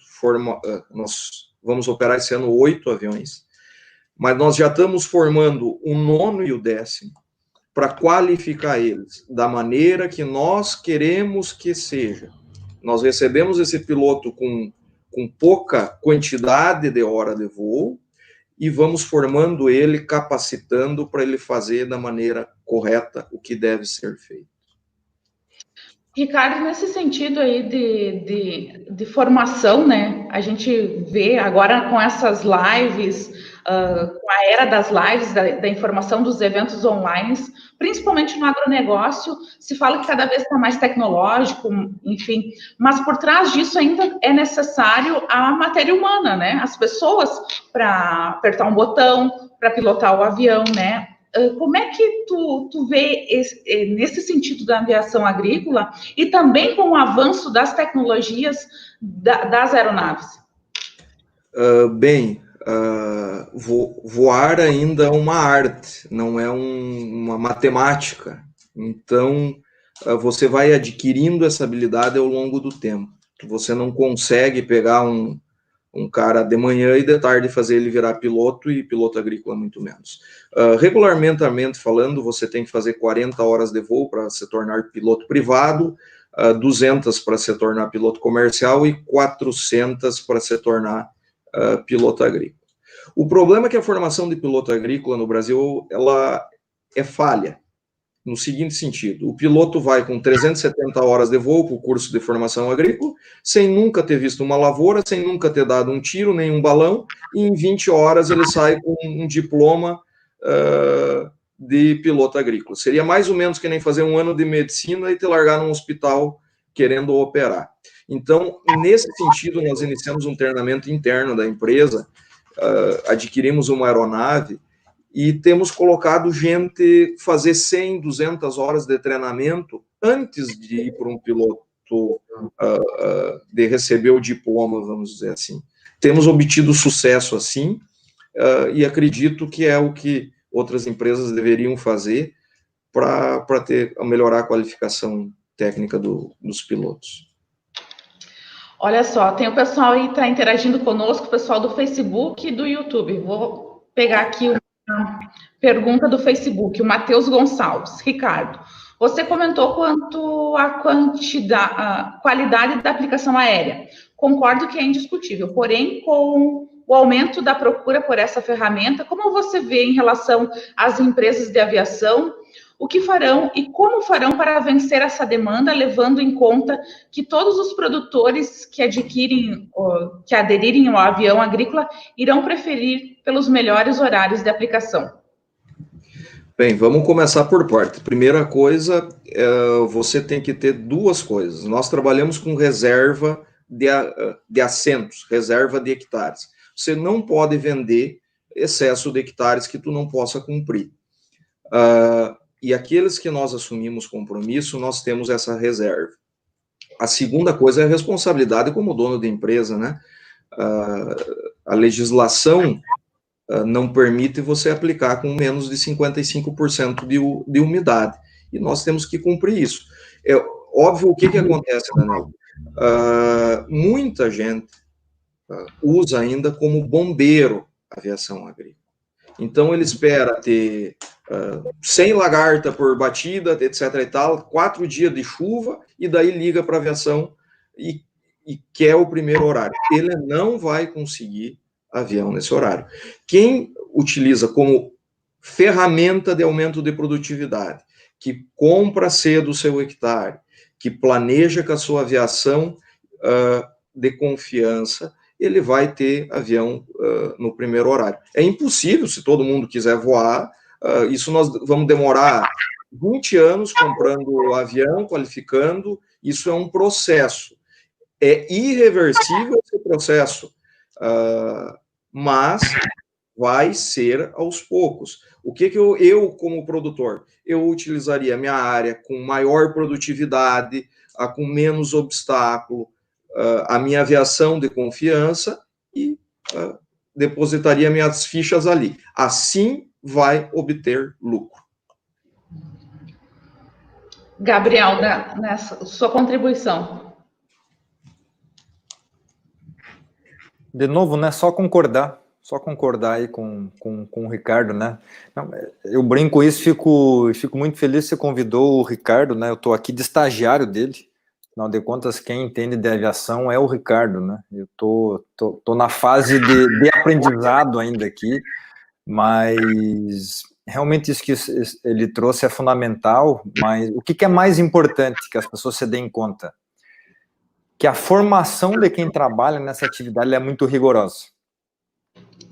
Nós vamos operar esse ano 8 aviões, mas nós já estamos formando o 9º e o 10º para qualificar eles da maneira que nós queremos que seja. Nós recebemos esse piloto com pouca quantidade de hora de voo e vamos formando ele, capacitando para ele fazer da maneira correta o que deve ser feito. Ricardo, nesse sentido aí de formação, né? A gente vê agora com essas lives, com a era das lives, da informação dos eventos online, principalmente no agronegócio, se fala que cada vez está mais tecnológico, enfim, mas por trás disso ainda é necessário a matéria humana, né? As pessoas para apertar um botão, para pilotar o avião, né? Como é que tu vê nesse sentido da aviação agrícola e também com o avanço das tecnologias das aeronaves? Voar ainda é uma arte, não é uma matemática. Então, você vai adquirindo essa habilidade ao longo do tempo. Você não consegue pegar um cara de manhã e de tarde fazer ele virar piloto, e piloto agrícola muito menos. Regularmente falando, você tem que fazer 40 horas de voo para se tornar piloto privado, 200 para se tornar piloto comercial e 400 para se tornar piloto agrícola. O problema é que a formação de piloto agrícola no Brasil, ela é falha, no seguinte sentido: o piloto vai com 370 horas de voo para o curso de formação agrícola, sem nunca ter visto uma lavoura, sem nunca ter dado um tiro, nem um balão, e em 20 horas ele sai com um diploma de piloto agrícola. Seria mais ou menos que nem fazer um ano de medicina e te largar num hospital querendo operar. Então, nesse sentido, nós iniciamos um treinamento interno da empresa, adquirimos uma aeronave, e temos colocado gente fazer 100, 200 horas de treinamento antes de ir para um piloto, de receber o diploma, vamos dizer assim. Temos obtido sucesso assim, e acredito que é o que outras empresas deveriam fazer para melhorar a qualificação técnica dos pilotos. Olha só, tem o pessoal aí que está interagindo conosco, o pessoal do Facebook e do YouTube. Vou pegar aqui pergunta do Facebook, o Matheus Gonçalves. Ricardo, você comentou quanto à qualidade da aplicação aérea. Concordo que é indiscutível, porém, com o aumento da procura por essa ferramenta, como você vê em relação às empresas de aviação, o que farão e como farão para vencer essa demanda, levando em conta que todos os produtores que aderirem ao avião agrícola irão preferir pelos melhores horários de aplicação? Bem, vamos começar por parte. Primeira coisa, você tem que ter duas coisas. Nós trabalhamos com reserva de assentos, reserva de hectares. Você não pode vender excesso de hectares que tu não possa cumprir. E aqueles que nós assumimos compromisso, nós temos essa reserva. A segunda coisa é a responsabilidade como dono de empresa, né? A legislação não permite você aplicar com menos de 55% de umidade. E nós temos que cumprir isso. É óbvio, o que acontece, Daniel? Muita gente usa ainda como bombeiro a aviação agrícola. Então, ele espera ter 100 lagarta por batida, etc. e tal, 4 dias de chuva, e daí liga para a aviação e quer o primeiro horário. Ele não vai conseguir avião nesse horário. Quem utiliza como ferramenta de aumento de produtividade, que compra cedo o seu hectare, que planeja com a sua aviação de confiança, ele vai ter avião no primeiro horário. É impossível, se todo mundo quiser voar, isso nós vamos demorar 20 anos comprando avião, qualificando, isso é um processo. É irreversível esse processo, mas vai ser aos poucos. O que eu como produtor, eu utilizaria a minha área com maior produtividade, com menos obstáculo, a minha aviação de confiança e depositaria minhas fichas ali. Assim vai obter lucro. Gabriel, nessa sua contribuição. De novo, né, só concordar aí com o Ricardo, né? Eu brinco isso, fico muito feliz que você convidou o Ricardo, né? Eu estou aqui de estagiário dele. Afinal de contas, quem entende de aviação é o Ricardo, né? Eu tô na fase de aprendizado ainda aqui, mas realmente isso que ele trouxe é fundamental. Mas o que é mais importante que as pessoas se deem conta? Que a formação de quem trabalha nessa atividade é muito rigorosa.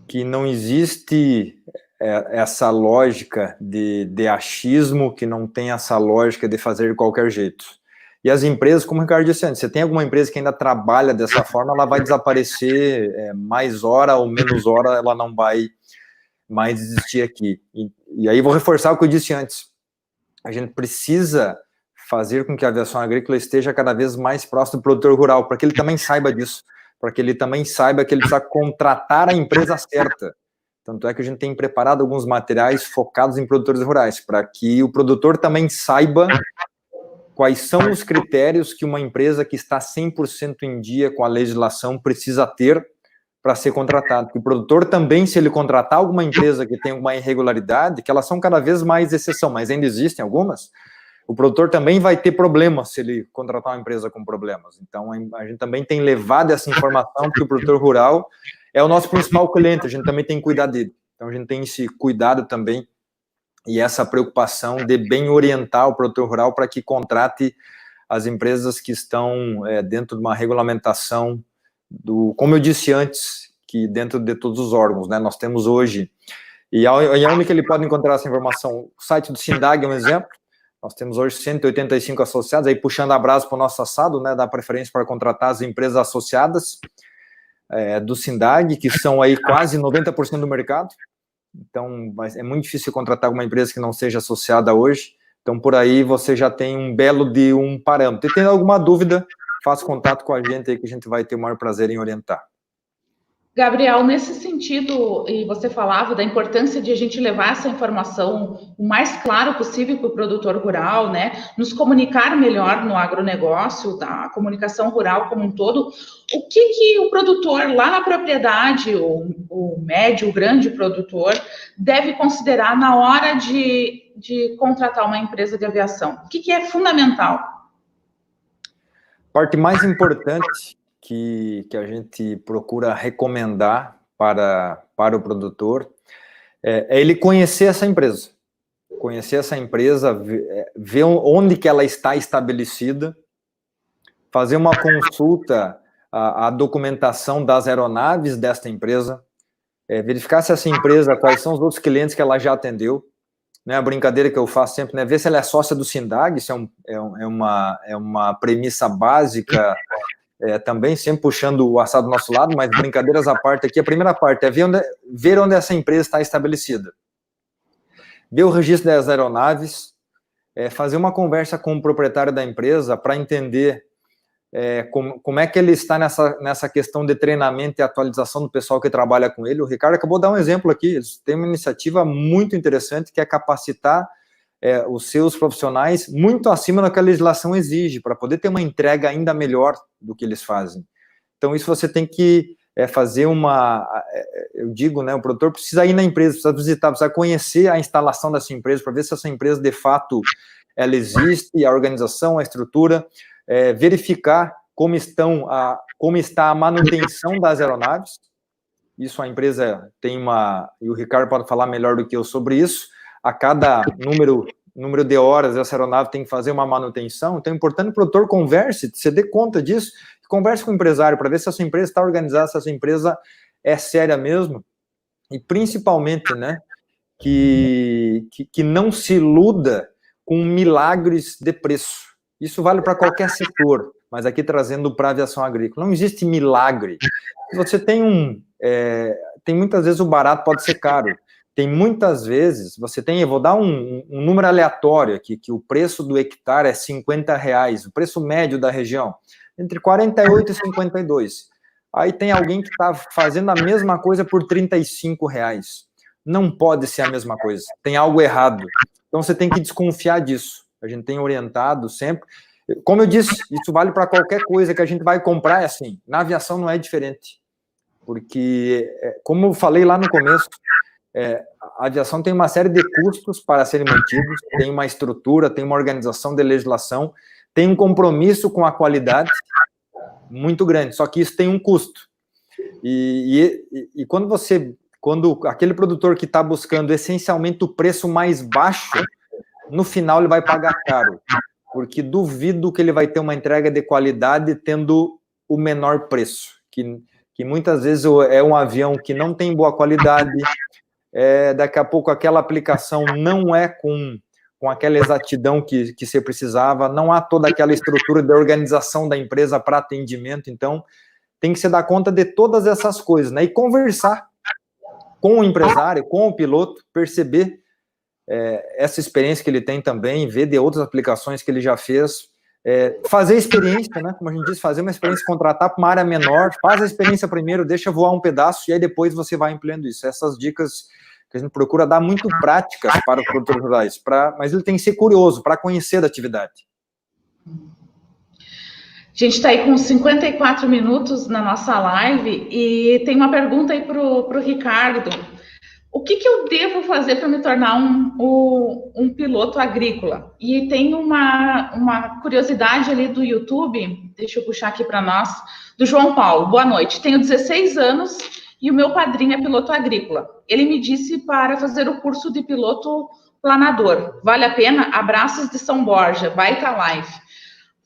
Que não existe essa lógica de achismo, que não tem essa lógica de fazer de qualquer jeito. E as empresas, como o Ricardo disse antes, você tem alguma empresa que ainda trabalha dessa forma, ela vai desaparecer mais hora ou menos hora, ela não vai mais existir aqui. E aí vou reforçar o que eu disse antes. A gente precisa fazer com que a aviação agrícola esteja cada vez mais próximo do produtor rural, para que ele também saiba disso, para que ele também saiba que ele precisa contratar a empresa certa. Tanto é que a gente tem preparado alguns materiais focados em produtores rurais, para que o produtor também saiba quais são os critérios que uma empresa que está 100% em dia com a legislação precisa ter para ser contratado. Porque o produtor também, se ele contratar alguma empresa que tem alguma irregularidade, que elas são cada vez mais exceção, mas ainda existem algumas, o produtor também vai ter problemas se ele contratar uma empresa com problemas. Então, a gente também tem levado essa informação, porque o produtor rural é o nosso principal cliente, a gente também tem que cuidar dele. Então, a gente tem esse cuidado também e essa preocupação de bem orientar o produtor rural para que contrate as empresas que estão dentro de uma regulamentação como eu disse antes, que dentro de todos os órgãos, né, nós temos hoje, e onde que ele pode encontrar essa informação? O site do SINDAG é um exemplo. Nós temos hoje 185 associados, aí puxando a brasa para o nosso assado, né, dá preferência para contratar as empresas associadas do SINDAG, que são aí quase 90% do mercado. Então, é muito difícil contratar uma empresa que não seja associada hoje. Então, por aí você já tem um belo de um parâmetro. E tem alguma dúvida, faça contato com a gente aí que a gente vai ter o maior prazer em orientar. Gabriel, nesse sentido, e você falava da importância de a gente levar essa informação o mais claro possível para o produtor rural, né? Nos comunicar melhor no agronegócio, da comunicação rural como um todo. O que o produtor lá na propriedade, o médio, o grande produtor, deve considerar na hora de contratar uma empresa de aviação? O que é fundamental? A parte mais importante que a gente procura recomendar para o produtor é ele conhecer essa empresa. Conhecer essa empresa, ver onde que ela está estabelecida, fazer uma consulta à documentação das aeronaves desta empresa, verificar se essa empresa, quais são os outros clientes que ela já atendeu, né, a brincadeira que eu faço sempre, né, ver se ela é sócia do SINDAG, isso é uma premissa básica também, sempre puxando o assado do nosso lado, mas brincadeiras à parte aqui, a primeira parte é ver onde essa empresa está estabelecida. Ver o registro das aeronaves, fazer uma conversa com o proprietário da empresa para entender como é que ele está nessa questão de treinamento e atualização do pessoal que trabalha com ele. O Ricardo acabou de dar um exemplo aqui, eles têm uma iniciativa muito interessante que é capacitar os seus profissionais muito acima do que a legislação exige, para poder ter uma entrega ainda melhor do que eles fazem. Então, isso você tem que fazer eu digo, né, o produtor precisa ir na empresa, precisa visitar, precisa conhecer a instalação dessa empresa, para ver se essa empresa, de fato, ela existe, a organização, a estrutura, verificar como está a manutenção das aeronaves. Isso a empresa tem e o Ricardo pode falar melhor do que eu sobre isso. A cada número de horas essa aeronave tem que fazer uma manutenção. Então é importante que o produtor converse, você dê conta disso, converse com o empresário para ver se essa empresa está organizada, se essa empresa é séria mesmo, e principalmente, né, que não se iluda com milagres de preço. Isso vale para qualquer setor, mas aqui trazendo para a aviação agrícola. Não existe milagre. Você tem tem muitas vezes o barato pode ser caro. Tem muitas vezes, eu vou dar um número aleatório aqui, que o preço do hectare é R$50, o preço médio da região, entre 48 e 52. Aí tem alguém que está fazendo a mesma coisa por R$35. Não pode ser a mesma coisa, tem algo errado. Então você tem que desconfiar disso. A gente tem orientado sempre. Como eu disse, isso vale para qualquer coisa que a gente vai comprar, é assim. Na aviação não é diferente. Porque, como eu falei lá no começo, a aviação tem uma série de custos para serem mantidos, tem uma estrutura, tem uma organização de legislação, tem um compromisso com a qualidade muito grande, só que isso tem um custo. E quando aquele produtor que está buscando essencialmente o preço mais baixo, no final ele vai pagar caro, porque duvido que ele vai ter uma entrega de qualidade tendo o menor preço, que muitas vezes é um avião que não tem boa qualidade, daqui a pouco aquela aplicação não é com aquela exatidão que você precisava, não há toda aquela estrutura de organização da empresa para atendimento, então tem que se dar conta de todas essas coisas, né? E conversar com o empresário, com o piloto, perceber essa experiência que ele tem também, ver de outras aplicações que ele já fez, fazer experiência, né? Como a gente diz, fazer uma experiência, contratar para uma área menor, faz a experiência primeiro, deixa voar um pedaço, e aí depois você vai ampliando isso. Essas dicas que a gente procura dar muito práticas para os produtores rurais, mas ele tem que ser curioso para conhecer da atividade. A gente está aí com 54 minutos na nossa live e tem uma pergunta aí para o Ricardo. O que eu devo fazer para me tornar um piloto agrícola? E tem uma curiosidade ali do YouTube, deixa eu puxar aqui para nós, do João Paulo. Boa noite, tenho 16 anos e o meu padrinho é piloto agrícola. Ele me disse para fazer o curso de piloto planador. Vale a pena? Abraços de São Borja, baita live.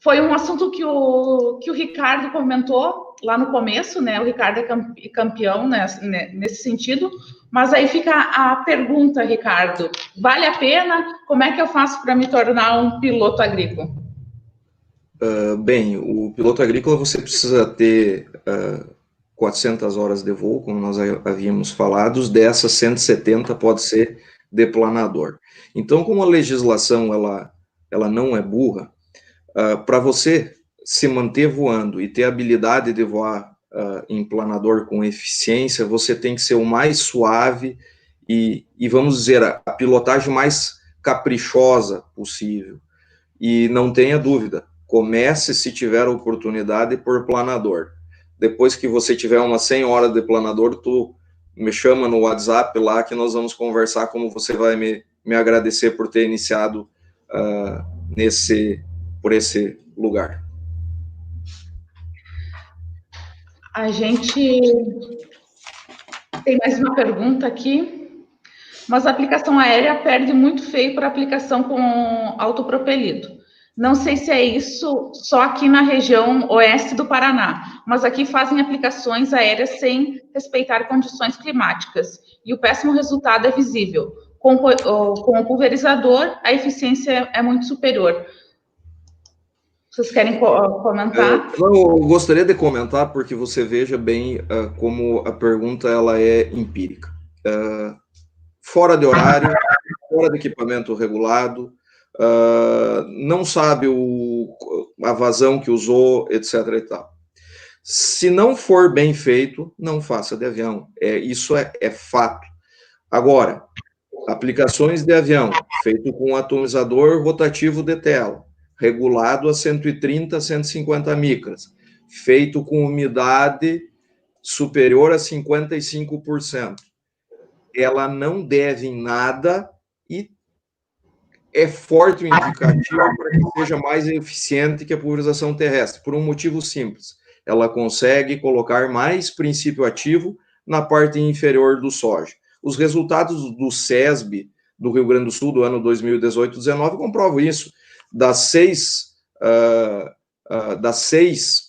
Foi um assunto que o Ricardo comentou lá no começo, né? O Ricardo é campeão nesse sentido. Mas aí fica a pergunta, Ricardo. Vale a pena? Como é que eu faço para me tornar um piloto agrícola? Bem, o piloto agrícola você precisa ter 400 horas de voo, como nós havíamos falado. Dessas, 170 pode ser de planador. Então, como a legislação ela não é burra, para você se manter voando e ter a habilidade de voar em planador com eficiência, você tem que ser o mais suave e vamos dizer, a pilotagem mais caprichosa possível. E não tenha dúvida, comece, se tiver a oportunidade, por planador. Depois que você tiver umas 100 horas de planador, tu me chama no WhatsApp lá que nós vamos conversar como você vai me agradecer por ter iniciado por esse lugar. A gente tem mais uma pergunta aqui. Mas a aplicação aérea perde muito feio para aplicação com autopropelido. Não sei se é isso só aqui na região oeste do Paraná, mas aqui fazem aplicações aéreas sem respeitar condições climáticas. E o péssimo resultado é visível. Com o pulverizador, a eficiência é muito superior. Vocês querem comentar? Eu gostaria de comentar, porque você veja bem como a pergunta ela é empírica. Fora de horário, fora de equipamento regulado, não sabe a vazão que usou, etc. e tal. Se não for bem feito, não faça de avião. Isso é fato. Agora, aplicações de avião, feito com atomizador rotativo de tela, regulado a 130 a 150 micras, feito com umidade superior a 55%. Ela não deve em nada e é forte o indicativo para que seja mais eficiente que a pulverização terrestre, por um motivo simples. Ela consegue colocar mais princípio ativo na parte inferior do soja. Os resultados do SESB do Rio Grande do Sul do ano 2018-19 comprovam isso. Das seis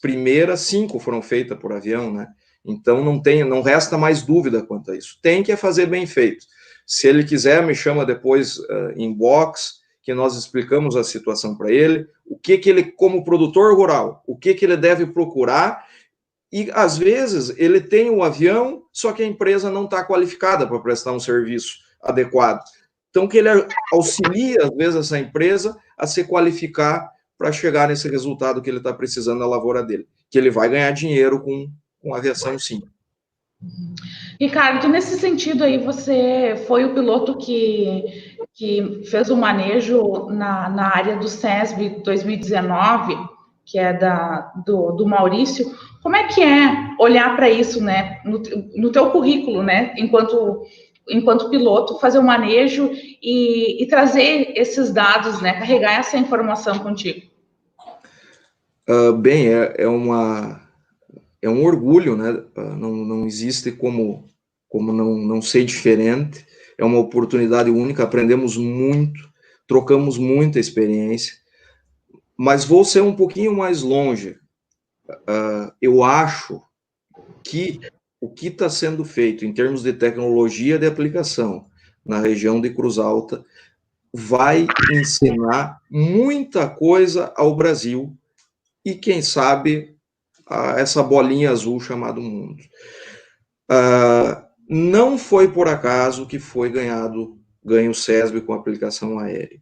primeiras, 5 foram feitas por avião, né? Então não resta mais dúvida quanto a isso. Tem que fazer bem feito. Se ele quiser, me chama depois em box, que nós explicamos a situação para ele, o que ele, como produtor rural, o que ele deve procurar. E, às vezes, ele tem o avião, só que a empresa não está qualificada para prestar um serviço adequado. Então, que ele auxilia, às vezes, essa empresa a se qualificar para chegar nesse resultado que ele está precisando na lavoura dele. Que ele vai ganhar dinheiro com aviação, sim. Ricardo, nesse sentido aí, você foi o piloto que fez o manejo na área do SESB 2019, que é do Maurício. Como é que é olhar para isso, né, no teu currículo, né, enquanto piloto, fazer o manejo e trazer esses dados, né, carregar essa informação contigo? Bem, é um orgulho, né? Não existe como não ser diferente. É uma oportunidade única, aprendemos muito, trocamos muita experiência, mas vou ser um pouquinho mais longe. Eu acho que o que está sendo feito em termos de tecnologia de aplicação na região de Cruz Alta vai ensinar muita coisa ao Brasil e, quem sabe, essa bolinha azul chamada mundo. Não foi por acaso que foi ganho o SESB com aplicação aérea.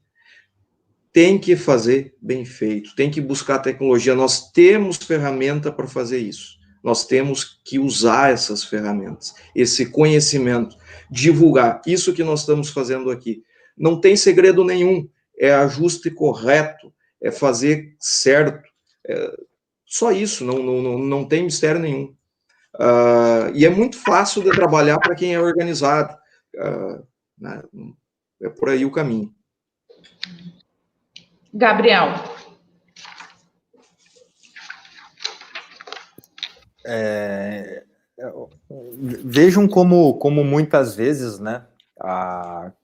Tem que fazer bem feito, tem que buscar tecnologia. Nós temos ferramenta para fazer isso. Nós temos que usar essas ferramentas, esse conhecimento, divulgar. Isso que nós estamos fazendo aqui. Não tem segredo nenhum, é ajuste correto, é fazer certo. Só isso, não tem mistério nenhum. E é muito fácil de trabalhar para quem é organizado. É por aí o caminho. Gabriel. Vejam como muitas vezes, né,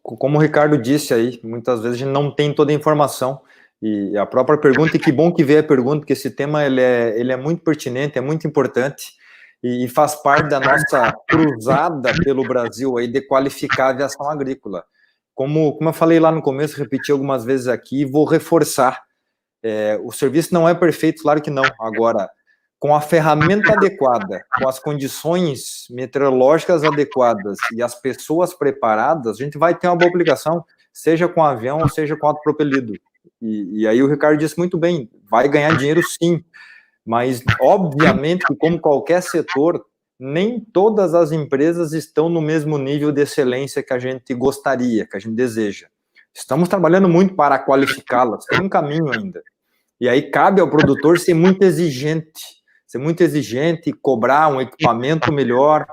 como o Ricardo disse aí, muitas vezes a gente não tem toda a informação, e a própria pergunta, e que bom que veio a pergunta, porque esse tema ele é muito pertinente, é muito importante, e faz parte da nossa cruzada pelo Brasil aí de qualificar a aviação agrícola. Como eu falei lá no começo, repeti algumas vezes aqui, e vou reforçar, o serviço não é perfeito, claro que não. Agora, com a ferramenta adequada, com as condições meteorológicas adequadas e as pessoas preparadas, a gente vai ter uma boa aplicação, seja com avião ou seja com autopropelido. E aí o Ricardo disse muito bem, vai ganhar dinheiro sim, mas obviamente que, como qualquer setor, nem todas as empresas estão no mesmo nível de excelência que a gente gostaria, que a gente deseja. Estamos trabalhando muito para qualificá-las, tem um caminho ainda. E aí cabe ao produtor ser muito exigente, cobrar um equipamento melhor,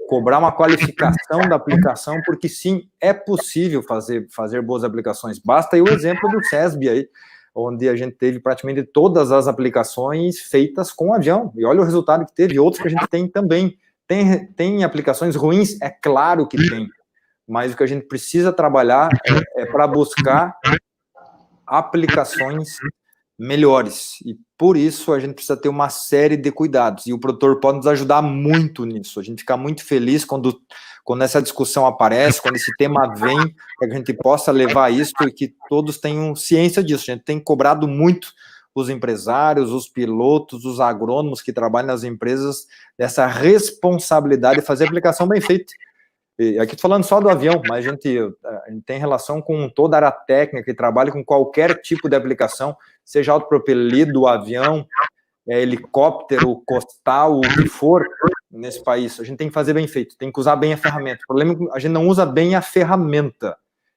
cobrar uma qualificação da aplicação, porque sim, é possível fazer boas aplicações. Basta aí o exemplo do SESB aí, onde a gente teve praticamente todas as aplicações feitas com avião, e olha o resultado que teve, outros que a gente tem também. Tem aplicações ruins? É claro que tem, mas o que a gente precisa trabalhar é para buscar aplicações melhores, e por isso a gente precisa ter uma série de cuidados, e o produtor pode nos ajudar muito nisso. A gente fica muito feliz quando essa discussão aparece, quando esse tema vem, para que a gente possa levar isso e que todos tenham ciência disso. A gente tem cobrado muito os empresários, os pilotos, os agrônomos que trabalham nas empresas, dessa responsabilidade de fazer a aplicação bem feita. E aqui estou falando só do avião, mas a gente tem relação com toda a área técnica que trabalha com qualquer tipo de aplicação, seja autopropelido, avião, helicóptero, costal, o que for nesse país. A gente tem que fazer bem feito, tem que usar bem a ferramenta. O problema é que a gente não usa bem a ferramenta.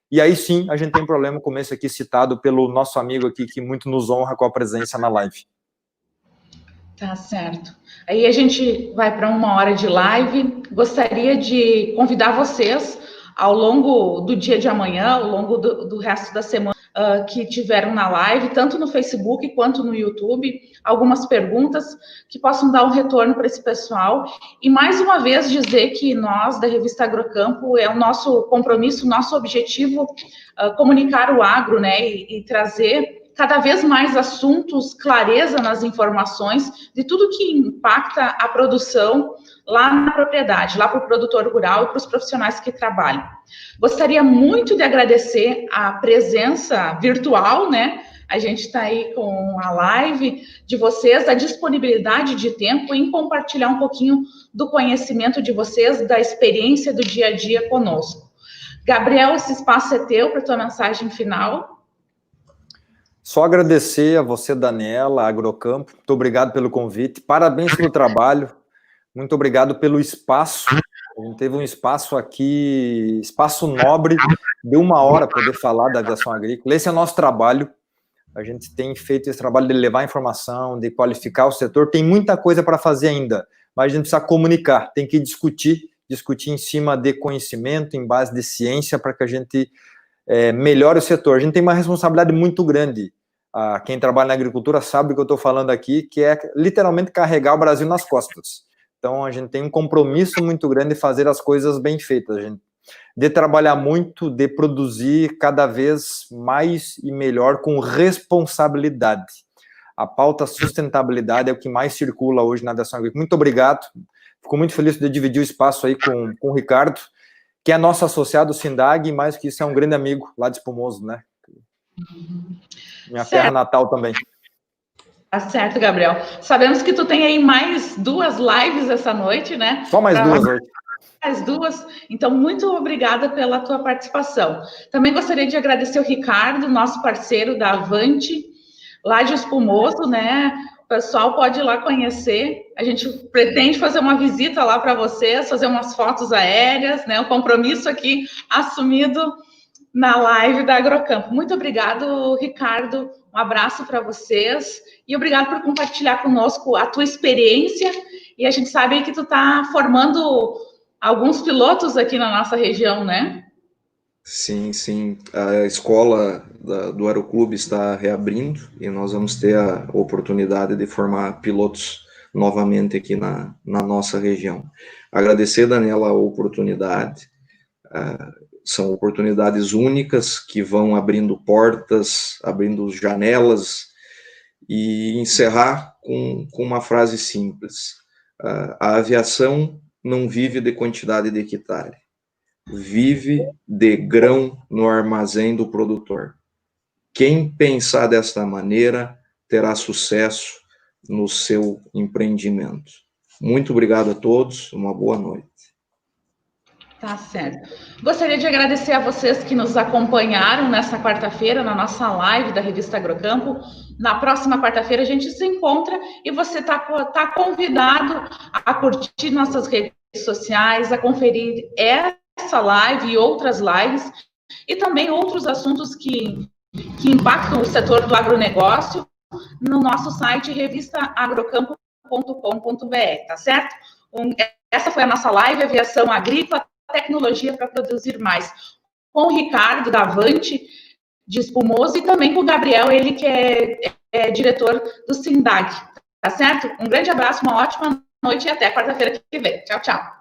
E aí sim, a gente tem problema como esse aqui citado pelo nosso amigo aqui, que muito nos honra com a presença na live. Tá certo. Aí a gente vai para 1 hora de live. Gostaria de convidar vocês, ao longo do dia de amanhã, ao longo do resto da semana, que tiveram na live, tanto no Facebook quanto no YouTube, algumas perguntas que possam dar um retorno para esse pessoal. E mais uma vez dizer que nós, da Revista Agrocampo, é o nosso compromisso, nosso objetivo, comunicar o agro, né, e trazer cada vez mais assuntos, clareza nas informações de tudo que impacta a produção lá na propriedade, lá para o produtor rural e para os profissionais que trabalham. Gostaria muito de agradecer a presença virtual, né? A gente está aí com a live de vocês, a disponibilidade de tempo em compartilhar um pouquinho do conhecimento de vocês, da experiência do dia a dia conosco. Gabriel, esse espaço é teu para a tua mensagem final. Só agradecer a você, Daniela, Agrocampo, muito obrigado pelo convite, parabéns pelo trabalho, muito obrigado pelo espaço, a gente teve um espaço aqui, espaço nobre, de 1 hora poder falar da aviação agrícola, esse é o nosso trabalho, a gente tem feito esse trabalho de levar informação, de qualificar o setor, tem muita coisa para fazer ainda, mas a gente precisa comunicar, tem que discutir em cima de conhecimento, em base de ciência, para que a gente melhore o setor. A gente tem uma responsabilidade muito grande. Quem trabalha na agricultura sabe o que eu estou falando aqui, que é literalmente carregar o Brasil nas costas. Então, a gente tem um compromisso muito grande de fazer as coisas bem feitas, de trabalhar muito, de produzir cada vez mais e melhor com responsabilidade. A pauta sustentabilidade é o que mais circula hoje na aviação agrícola. Muito obrigado. Fico muito feliz de dividir o espaço aí com o Ricardo, que é nosso associado Sindag, e mais que isso é um grande amigo lá de Espumoso, né? Minha terra natal também. Tá certo, Gabriel. Sabemos que tu tem aí mais 2 lives essa noite, né? Só mais 2 hoje. Mais 2. Então, muito obrigada pela tua participação. Também gostaria de agradecer o Ricardo, nosso parceiro da Avante, lá de Espumoso, né? O pessoal pode ir lá conhecer. A gente pretende fazer uma visita lá para vocês, fazer umas fotos aéreas, né? O compromisso aqui assumido na live da Agrocampo. Muito obrigado, Ricardo. Um abraço para vocês e obrigado por compartilhar conosco a tua experiência. E a gente sabe que tu está formando alguns pilotos aqui na nossa região, né? Sim, sim. A escola do Aeroclube está reabrindo e nós vamos ter a oportunidade de formar pilotos novamente aqui na nossa região. Agradecer, Daniela, a oportunidade. São oportunidades únicas que vão abrindo portas, abrindo janelas, e encerrar com uma frase simples. A aviação não vive de quantidade de hectare, vive de grão no armazém do produtor. Quem pensar desta maneira terá sucesso no seu empreendimento. Muito obrigado a todos, uma boa noite. Tá certo. Gostaria de agradecer a vocês que nos acompanharam nessa quarta-feira, na nossa live da Revista Agrocampo. Na próxima quarta-feira a gente se encontra e você está convidado a curtir nossas redes sociais, a conferir essa live e outras lives, e também outros assuntos que impactam o setor do agronegócio no nosso site revistaagrocampo.com.br, tá certo? Essa foi a nossa live, Aviação Agrícola, tecnologia para produzir mais, com o Ricardo da Avante, de Espumoso, e também com o Gabriel, ele que é diretor do Sindag, tá certo? Um grande abraço, uma ótima noite e até quarta-feira que vem. Tchau, tchau.